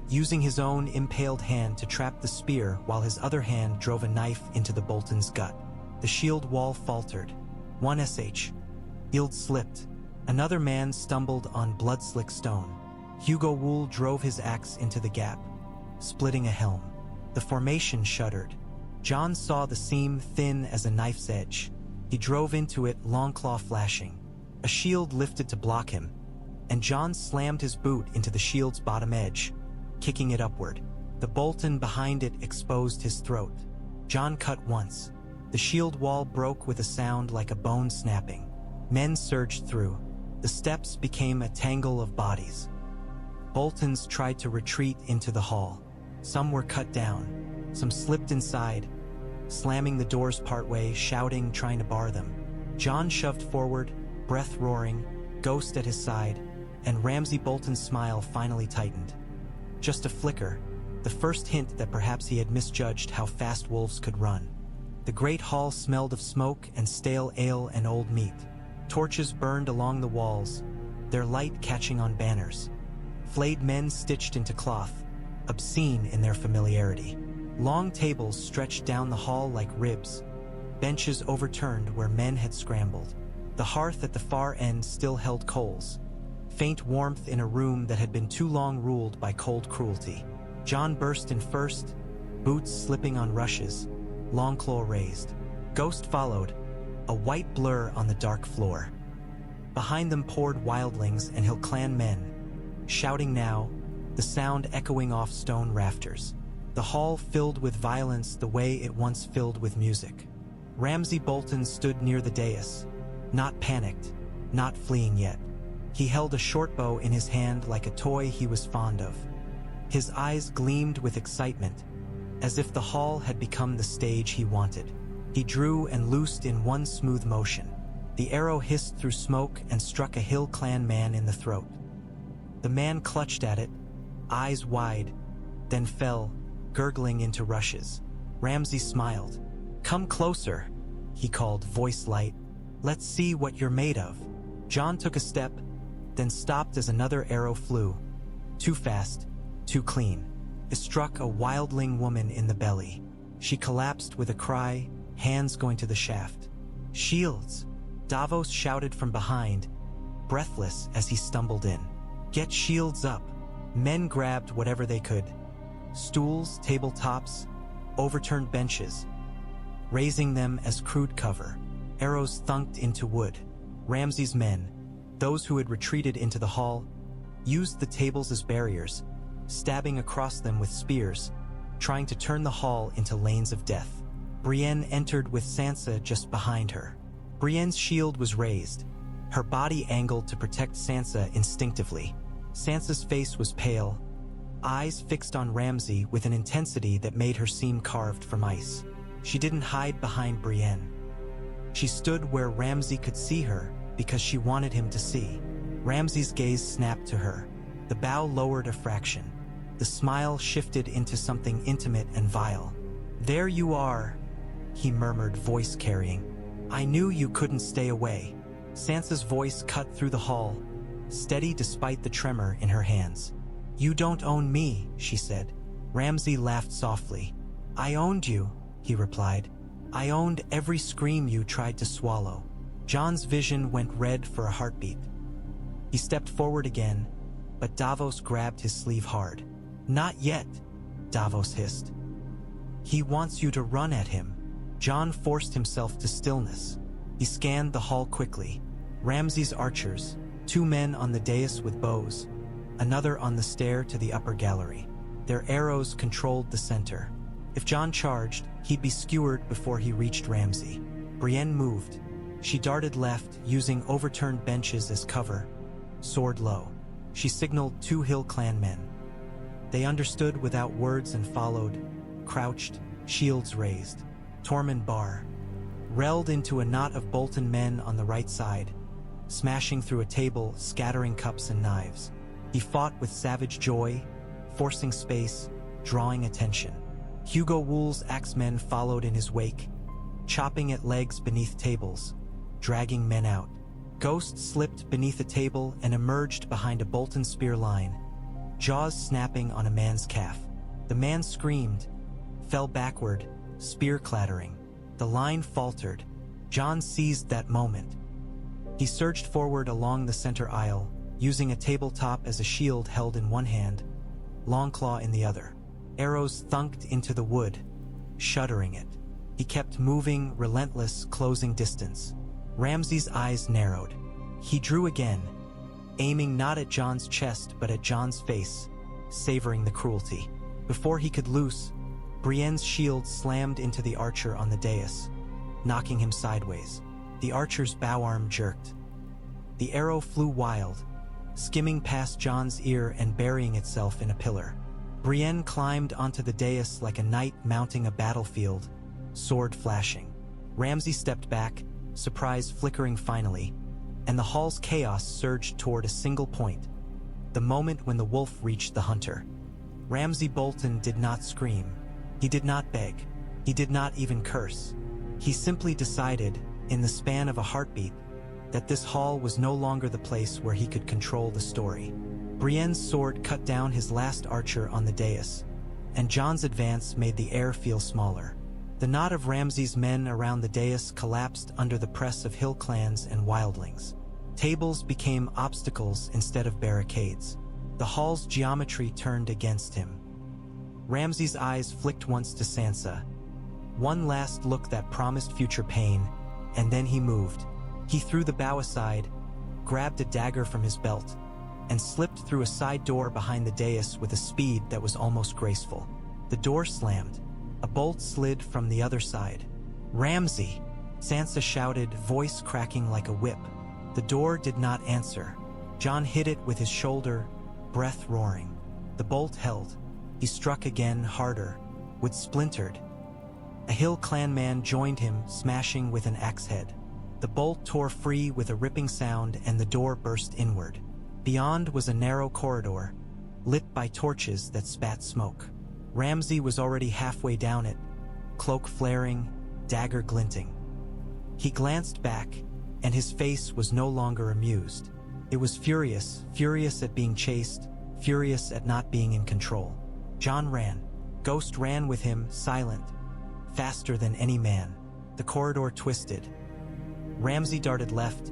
using his own impaled hand to trap the spear while his other hand drove a knife into the Bolton's gut. The shield wall faltered. One shield slipped. Another man stumbled on blood-slick stone. Hugo Wull drove his axe into the gap, splitting a helm. The formation shuddered. Jon saw the seam thin as a knife's edge. He drove into it, Longclaw flashing. A shield lifted to block him, and Jon slammed his boot into the shield's bottom edge, kicking it upward. The Bolton behind it exposed his throat. Jon cut once. The shield wall broke with a sound like a bone snapping. Men surged through. The steps became a tangle of bodies. Boltons tried to retreat into the hall. Some were cut down. Some slipped inside, slamming the doors partway, shouting, trying to bar them. Jon shoved forward, breath roaring, Ghost at his side, and Ramsay Bolton's smile finally tightened. Just a flicker, the first hint that perhaps he had misjudged how fast wolves could run. The great hall smelled of smoke and stale ale and old meat. Torches burned along the walls, their light catching on banners. Flayed men stitched into cloth, obscene in their familiarity. Long tables stretched down the hall like ribs, benches overturned where men had scrambled. The hearth at the far end still held coals, faint warmth in a room that had been too long ruled by cold cruelty. Jon burst in first, boots slipping on rushes, Longclaw raised. Ghost followed, a white blur on the dark floor. Behind them poured wildlings and Hill clan men, shouting now, the sound echoing off stone rafters. The hall filled with violence the way it once filled with music. Ramsay Bolton stood near the dais, not panicked, not fleeing yet. He held a short bow in his hand like a toy he was fond of. His eyes gleamed with excitement, as if the hall had become the stage he wanted. He drew and loosed in one smooth motion. The arrow hissed through smoke and struck a Hill clan man in the throat. The man clutched at it, eyes wide, then fell, gurgling into rushes. Ramsay smiled. "Come closer," he called, voice light. "Let's see what you're made of." Jon took a step, then stopped as another arrow flew. Too fast, too clean. It struck a wildling woman in the belly. She collapsed with a cry, hands going to the shaft. "Shields!" Davos shouted from behind, breathless as he stumbled in. "Get shields up!" Men grabbed whatever they could. Stools, tabletops, overturned benches, raising them as crude cover. Arrows thunked into wood. Ramsay's men, those who had retreated into the hall, used the tables as barriers, stabbing across them with spears, trying to turn the hall into lanes of death. Brienne entered with Sansa just behind her. Brienne's shield was raised, her body angled to protect Sansa instinctively. Sansa's face was pale, eyes fixed on Ramsay with an intensity that made her seem carved from ice. She didn't hide behind Brienne. She stood where Ramsay could see her because she wanted him to see. Ramsay's gaze snapped to her. The bow lowered a fraction. The smile shifted into something intimate and vile. "There you are," he murmured, voice carrying. "I knew you couldn't stay away." Sansa's voice cut through the hall, steady despite the tremor in her hands. "You don't own me," she said. Ramsay laughed softly. "I owned you," he replied. "I owned every scream you tried to swallow." Jon's vision went red for a heartbeat. He stepped forward again, but Davos grabbed his sleeve hard. "Not yet," Davos hissed. "He wants you to run at him." Jon forced himself to stillness. He scanned the hall quickly. Ramsay's archers, 2 men on the dais with bows, another on the stair to the upper gallery. Their arrows controlled the center. If Jon charged, he'd be skewered before he reached Ramsay. Brienne moved. She darted left, using overturned benches as cover, sword low. She signaled 2 Hill clan men. They understood without words and followed, crouched, shields raised. Tormund relled into a knot of Bolton men on the right side, smashing through a table, scattering cups and knives. He fought with savage joy, forcing space, drawing attention. Hugo Wull's axemen followed in his wake, chopping at legs beneath tables, dragging men out. Ghost slipped beneath a table and emerged behind a Bolton spear line, jaws snapping on a man's calf. The man screamed, fell backward, spear clattering. The line faltered. Jon seized that moment. He surged forward along the center aisle, using a tabletop as a shield held in one hand, Longclaw in the other. Arrows thunked into the wood, shuddering it. He kept moving, relentless, closing distance. Ramsay's eyes narrowed. He drew again, aiming not at Jon's chest but at Jon's face, savoring the cruelty. Before he could loose, Brienne's shield slammed into the archer on the dais, knocking him sideways. The archer's bow arm jerked. The arrow flew wild, skimming past Jon's ear and burying itself in a pillar. Brienne climbed onto the dais like a knight mounting a battlefield, sword flashing. Ramsay stepped back, surprise flickering finally, and the hall's chaos surged toward a single point, the moment when the wolf reached the hunter. Ramsay Bolton did not scream. He did not beg. He did not even curse. He simply decided, in the span of a heartbeat, that this hall was no longer the place where he could control the story. Brienne's sword cut down his last archer on the dais, and Jon's advance made the air feel smaller. The knot of Ramsay's men around the dais collapsed under the press of hill clans and wildlings. Tables became obstacles instead of barricades. The hall's geometry turned against him. Ramsay's eyes flicked once to Sansa. One last look that promised future pain, and then he moved. He threw the bow aside, grabbed a dagger from his belt, and slipped through a side door behind the dais with a speed that was almost graceful. The door slammed. A bolt slid from the other side. "Ramsay!" Sansa shouted, voice cracking like a whip. The door did not answer. Jon hit it with his shoulder, breath roaring. The bolt held. He struck again, harder. Wood splintered. A Hill clan man joined him, smashing with an axe head. The bolt tore free with a ripping sound and the door burst inward. Beyond was a narrow corridor, lit by torches that spat smoke. Ramsay was already halfway down it, cloak flaring, dagger glinting. He glanced back, and his face was no longer amused. It was furious, furious at being chased, furious at not being in control. Jon ran. Ghost ran with him, silent, faster than any man. The corridor twisted. Ramsay darted left,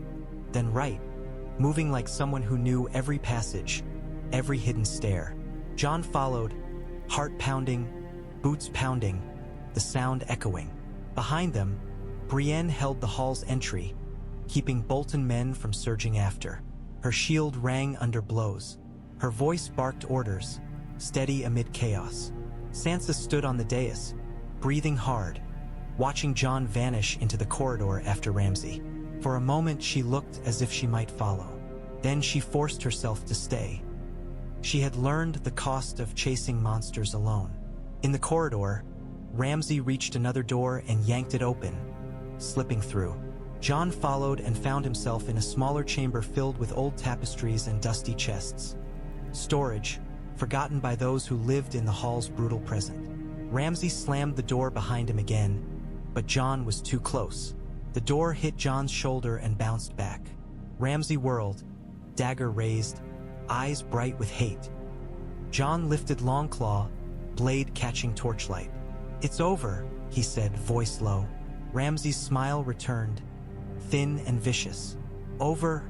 then right, moving like someone who knew every passage, every hidden stair. Jon followed, heart pounding, boots pounding, the sound echoing. Behind them, Brienne held the hall's entry, keeping Bolton men from surging after. Her shield rang under blows. Her voice barked orders, steady amid chaos. Sansa stood on the dais, breathing hard, watching Jon vanish into the corridor after Ramsay. For a moment she looked as if she might follow. Then she forced herself to stay. She had learned the cost of chasing monsters alone. In the corridor, Ramsay reached another door and yanked it open, slipping through. Jon followed and found himself in a smaller chamber filled with old tapestries and dusty chests. Storage, forgotten by those who lived in the hall's brutal present. Ramsay slammed the door behind him again, but Jon was too close. The door hit Jon's shoulder and bounced back. Ramsay whirled, dagger raised, eyes bright with hate. Jon lifted Longclaw, blade catching torchlight. "It's over," he said, voice low. Ramsay's smile returned, thin and vicious. "Over?"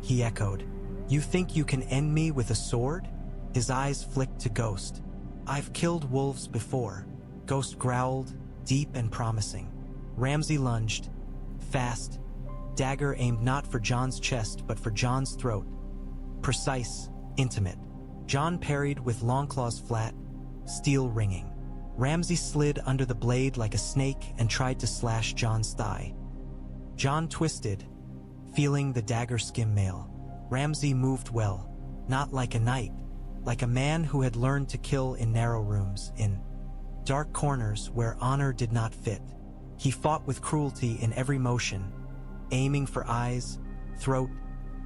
he echoed. "You think you can end me with a sword?" His eyes flicked to Ghost. "I've killed wolves before." Ghost growled, deep and promising. Ramsay lunged, fast, dagger aimed not for Jon's chest but for Jon's throat. Precise, intimate. Jon parried with Longclaw's flat, steel ringing. Ramsay slid under the blade like a snake and tried to slash Jon's thigh. Jon twisted, feeling the dagger skim mail. Ramsay moved well, not like a knight, like a man who had learned to kill in narrow rooms, in dark corners where honor did not fit. He fought with cruelty in every motion, aiming for eyes, throat,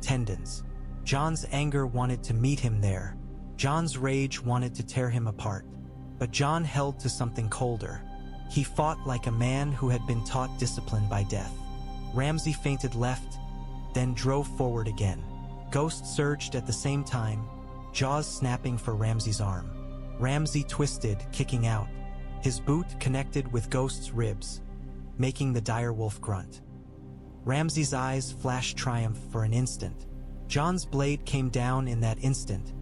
tendons. Jon's anger wanted to meet him there. Jon's rage wanted to tear him apart. But Jon held to something colder. He fought like a man who had been taught discipline by death. Ramsay feinted left, then drove forward again. Ghost surged at the same time, jaws snapping for Ramsay's arm. Ramsay twisted, kicking out. His boot connected with Ghost's ribs, making the direwolf grunt. Ramsay's eyes flashed triumph for an instant. Jon's blade came down in that instant,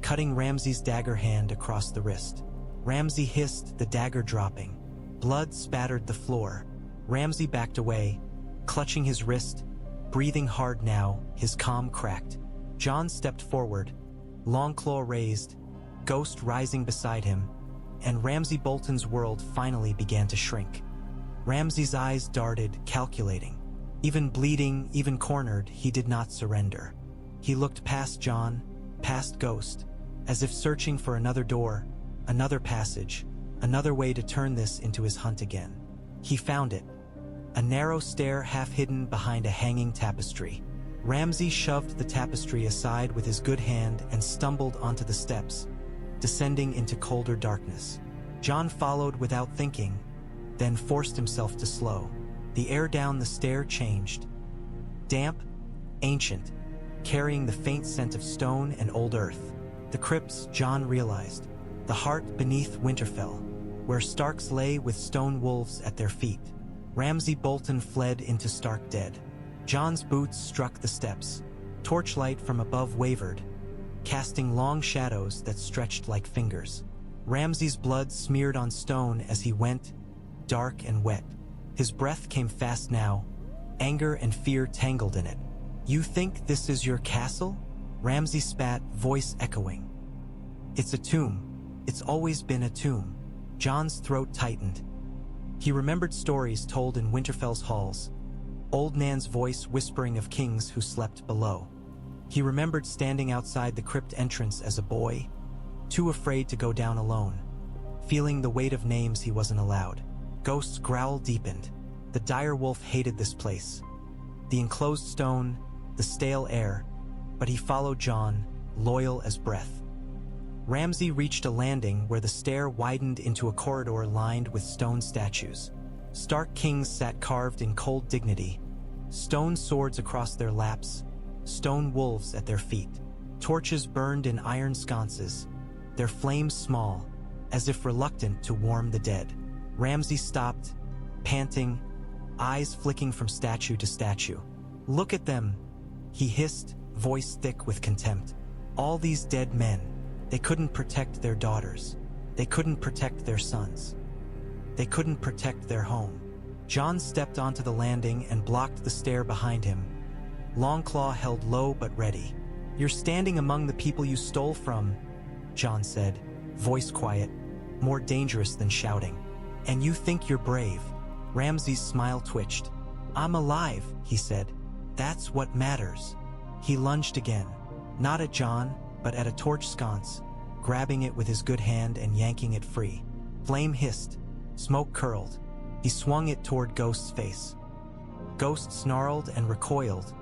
cutting Ramsay's dagger hand across the wrist. Ramsay hissed, the dagger dropping. Blood spattered the floor. Ramsay backed away, clutching his wrist, breathing hard now, his calm cracked. Jon stepped forward, Longclaw raised, Ghost rising beside him, and Ramsay Bolton's world finally began to shrink. Ramsay's eyes darted, calculating. Even bleeding, even cornered, he did not surrender. He looked past Jon, past Ghost, as if searching for another door, another passage, another way to turn this into his hunt again. He found it. A narrow stair half hidden behind a hanging tapestry. Ramsay shoved the tapestry aside with his good hand and stumbled onto the steps, descending into colder darkness. Jon followed without thinking, then forced himself to slow. The air down the stair changed. Damp, ancient, carrying the faint scent of stone and old earth. The crypts, Jon realized. The heart beneath Winterfell, where Starks lay with stone wolves at their feet. Ramsay Bolton fled into stark dead. Jon's boots struck the steps. Torchlight from above wavered, casting long shadows that stretched like fingers. Ramsay's blood smeared on stone as he went, dark and wet. His breath came fast now, anger and fear tangled in it. "You think this is your castle?" Ramsay spat, voice echoing. "It's a tomb. It's always been a tomb." Jon's throat tightened. He remembered stories told in Winterfell's halls, old Nan's voice whispering of kings who slept below. He remembered standing outside the crypt entrance as a boy, too afraid to go down alone, feeling the weight of names he wasn't allowed. Ghost's growl deepened. The direwolf hated this place. The enclosed stone, the stale air, but he followed Jon, loyal as breath. Ramsay reached a landing where the stair widened into a corridor lined with stone statues. Stark kings sat carved in cold dignity, stone swords across their laps, stone wolves at their feet. Torches burned in iron sconces, their flames small, as if reluctant to warm the dead. Ramsay stopped, panting, eyes flicking from statue to statue. "Look at them," he hissed, voice thick with contempt. "All these dead men. They couldn't protect their daughters. They couldn't protect their sons. They couldn't protect their home." Jon stepped onto the landing and blocked the stair behind him. Longclaw held low but ready. "You're standing among the people you stole from," Jon said, voice quiet, more dangerous than shouting. "And you think you're brave." Ramsay's smile twitched. "I'm alive," he said. "That's what matters." He lunged again, not at Jon, but at a torch sconce, grabbing it with his good hand and yanking it free. Flame hissed, smoke curled. He swung it toward Ghost's face. Ghost snarled and recoiled,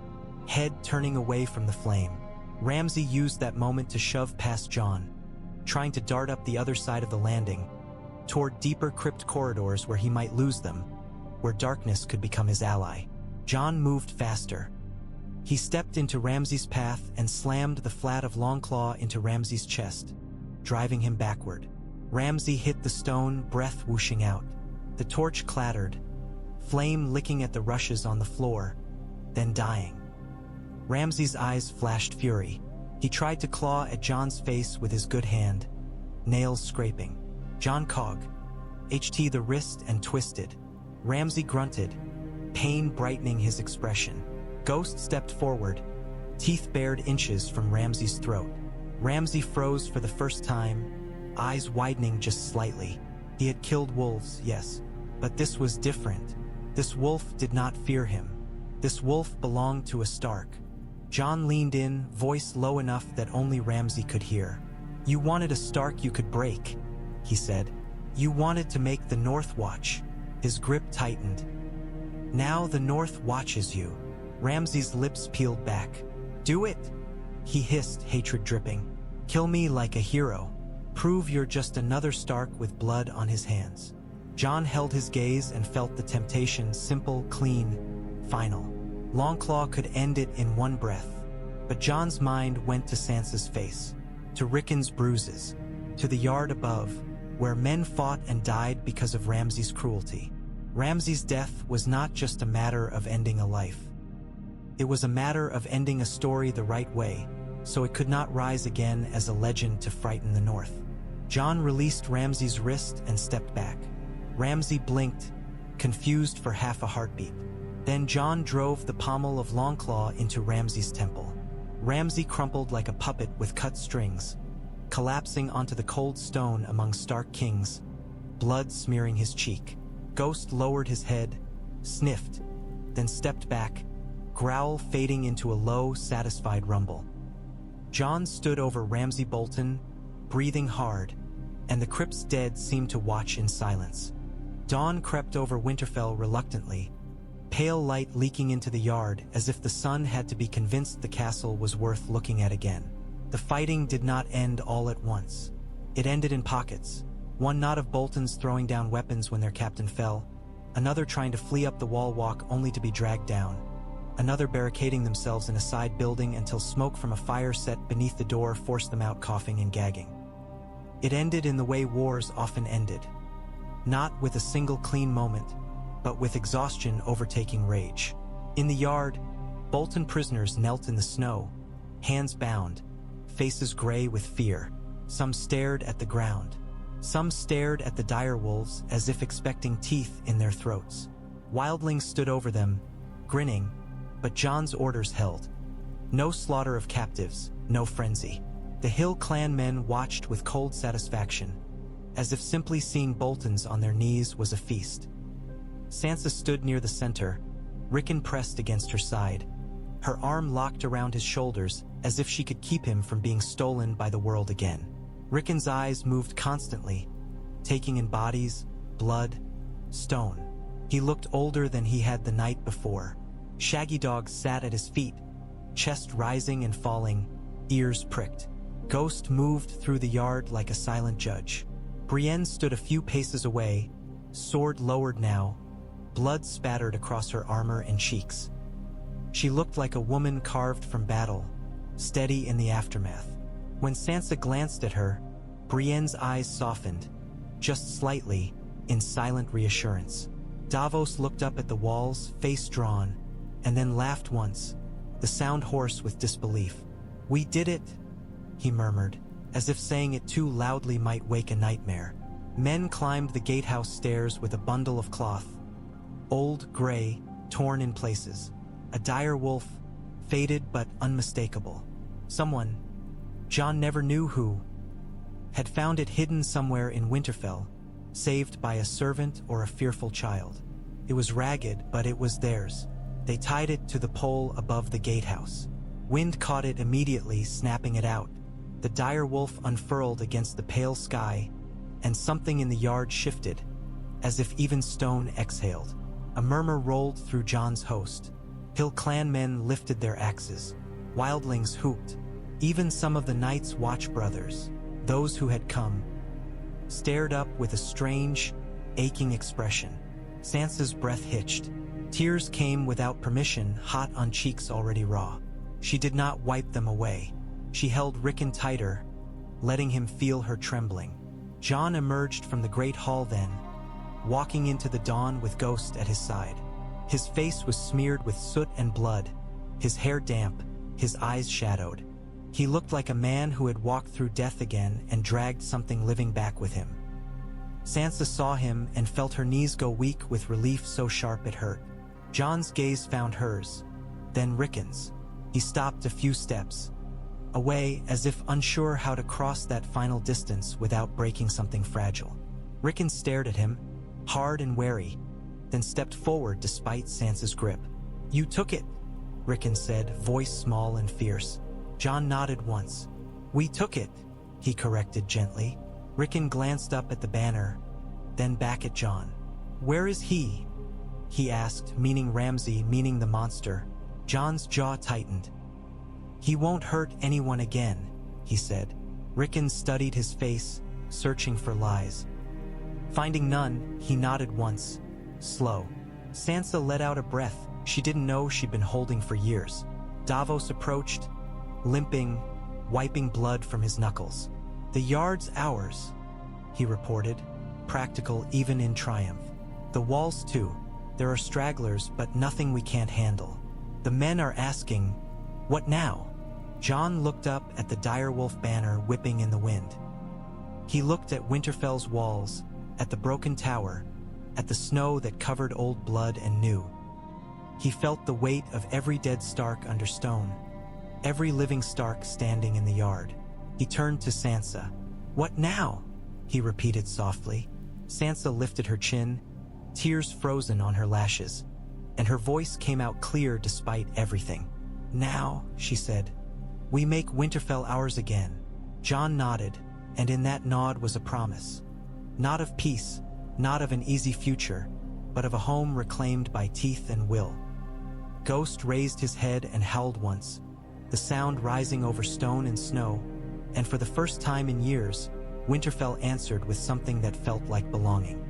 head turning away from the flame. Ramsay used that moment to shove past Jon, trying to dart up the other side of the landing, toward deeper crypt corridors where he might lose them, where darkness could become his ally. Jon moved faster. He stepped into Ramsay's path and slammed the flat of Longclaw into Ramsay's chest, driving him backward. Ramsay hit the stone, breath whooshing out. The torch clattered, flame licking at the rushes on the floor, then dying. Ramsay's eyes flashed fury. He tried to claw at Jon's face with his good hand, nails scraping. Jon cogged the wrist and twisted. Ramsay grunted, pain brightening his expression. Ghost stepped forward, teeth bared inches from Ramsay's throat. Ramsay froze for the first time, eyes widening just slightly. He had killed wolves, yes, but this was different. This wolf did not fear him. This wolf belonged to a Stark. Jon leaned in, voice low enough that only Ramsay could hear. "You wanted a Stark you could break," he said. "You wanted to make the North watch." His grip tightened. "Now the North watches you." Ramsay's lips peeled back. "Do it," he hissed, hatred dripping. "Kill me like a hero. Prove you're just another Stark with blood on his hands." Jon held his gaze and felt the temptation, simple, clean, final. Longclaw could end it in one breath. But Jon's mind went to Sansa's face, to Rickon's bruises, to the yard above, where men fought and died because of Ramsay's cruelty. Ramsay's death was not just a matter of ending a life. It was a matter of ending a story the right way, so it could not rise again as a legend to frighten the North. Jon released Ramsay's wrist and stepped back. Ramsay blinked, confused for half a heartbeat. Then Jon drove the pommel of Longclaw into Ramsay's temple. Ramsay crumpled like a puppet with cut strings, collapsing onto the cold stone among Stark kings, blood smearing his cheek. Ghost lowered his head, sniffed, then stepped back, growl fading into a low, satisfied rumble. Jon stood over Ramsay Bolton, breathing hard, and the crypt's dead seemed to watch in silence. Dawn crept over Winterfell reluctantly, pale light leaking into the yard as if the sun had to be convinced the castle was worth looking at again. The fighting did not end all at once. It ended in pockets, one knot of Boltons throwing down weapons when their captain fell, another trying to flee up the wall walk only to be dragged down, another barricading themselves in a side building until smoke from a fire set beneath the door forced them out coughing and gagging. It ended in the way wars often ended, not with a single clean moment, but with exhaustion overtaking rage. In the yard, Bolton prisoners knelt in the snow, hands bound, faces gray with fear. Some stared at the ground. Some stared at the direwolves as if expecting teeth in their throats. Wildlings stood over them, grinning, but Jon's orders held. No slaughter of captives, no frenzy. The Hill clan men watched with cold satisfaction, as if simply seeing Boltons on their knees was a feast. Sansa stood near the center, Rickon pressed against her side, her arm locked around his shoulders as if she could keep him from being stolen by the world again. Rickon's eyes moved constantly, taking in bodies, blood, stone. He looked older than he had the night before. Shaggy dogs sat at his feet, chest rising and falling, ears pricked. Ghost moved through the yard like a silent judge. Brienne stood a few paces away, sword lowered now, blood spattered across her armor and cheeks. She looked like a woman carved from battle, steady in the aftermath. When Sansa glanced at her, Brienne's eyes softened, just slightly, in silent reassurance. Davos looked up at the walls, face drawn, and then laughed once, the sound hoarse with disbelief. "We did it," he murmured, as if saying it too loudly might wake a nightmare. Men climbed the gatehouse stairs with a bundle of cloth, old, gray, torn in places. A dire wolf, faded but unmistakable. Someone, Jon never knew who, had found it hidden somewhere in Winterfell, saved by a servant or a fearful child. It was ragged, but it was theirs. They tied it to the pole above the gatehouse. Wind caught it immediately, snapping it out. The direwolf unfurled against the pale sky, and something in the yard shifted, as if even stone exhaled. A murmur rolled through Jon's host. Hill clan men lifted their axes. Wildlings hooped. Even some of the Night's Watch brothers, those who had come, stared up with a strange, aching expression. Sansa's breath hitched. Tears came without permission, hot on cheeks already raw. She did not wipe them away. She held Rickon tighter, letting him feel her trembling. Jon emerged from the great hall then, walking into the dawn with Ghost at his side. His face was smeared with soot and blood, his hair damp, his eyes shadowed. He looked like a man who had walked through death again and dragged something living back with him. Sansa saw him and felt her knees go weak with relief so sharp it hurt. Jon's gaze found hers, then Rickon's. He stopped a few steps away, as if unsure how to cross that final distance without breaking something fragile. Rickon stared at him, hard and wary, then stepped forward despite Sansa's grip. "You took it," Rickon said, voice small and fierce. Jon nodded once. "We took it," he corrected gently. Rickon glanced up at the banner, then back at Jon. "Where is he?" he asked, meaning Ramsay, meaning the monster. Jon's jaw tightened. "He won't hurt anyone again," he said. Rickon studied his face, searching for lies. Finding none, he nodded once, slow. Sansa let out a breath she didn't know she'd been holding for years. Davos approached, limping, wiping blood from his knuckles. "The yard's ours," he reported, practical even in triumph. "The walls too. There are stragglers, but nothing we can't handle. The men are asking, what now?" Jon looked up at the direwolf banner whipping in the wind. He looked at Winterfell's walls, at the broken tower, at the snow that covered old blood and new. He felt the weight of every dead Stark under stone, every living Stark standing in the yard. He turned to Sansa. "What now?" he repeated softly. Sansa lifted her chin, tears frozen on her lashes, and her voice came out clear despite everything. "Now," she said, "we make Winterfell ours again." Jon nodded, and in that nod was a promise. Not of peace, not of an easy future, but of a home reclaimed by teeth and will. Ghost raised his head and howled once, the sound rising over stone and snow, and for the first time in years, Winterfell answered with something that felt like belonging.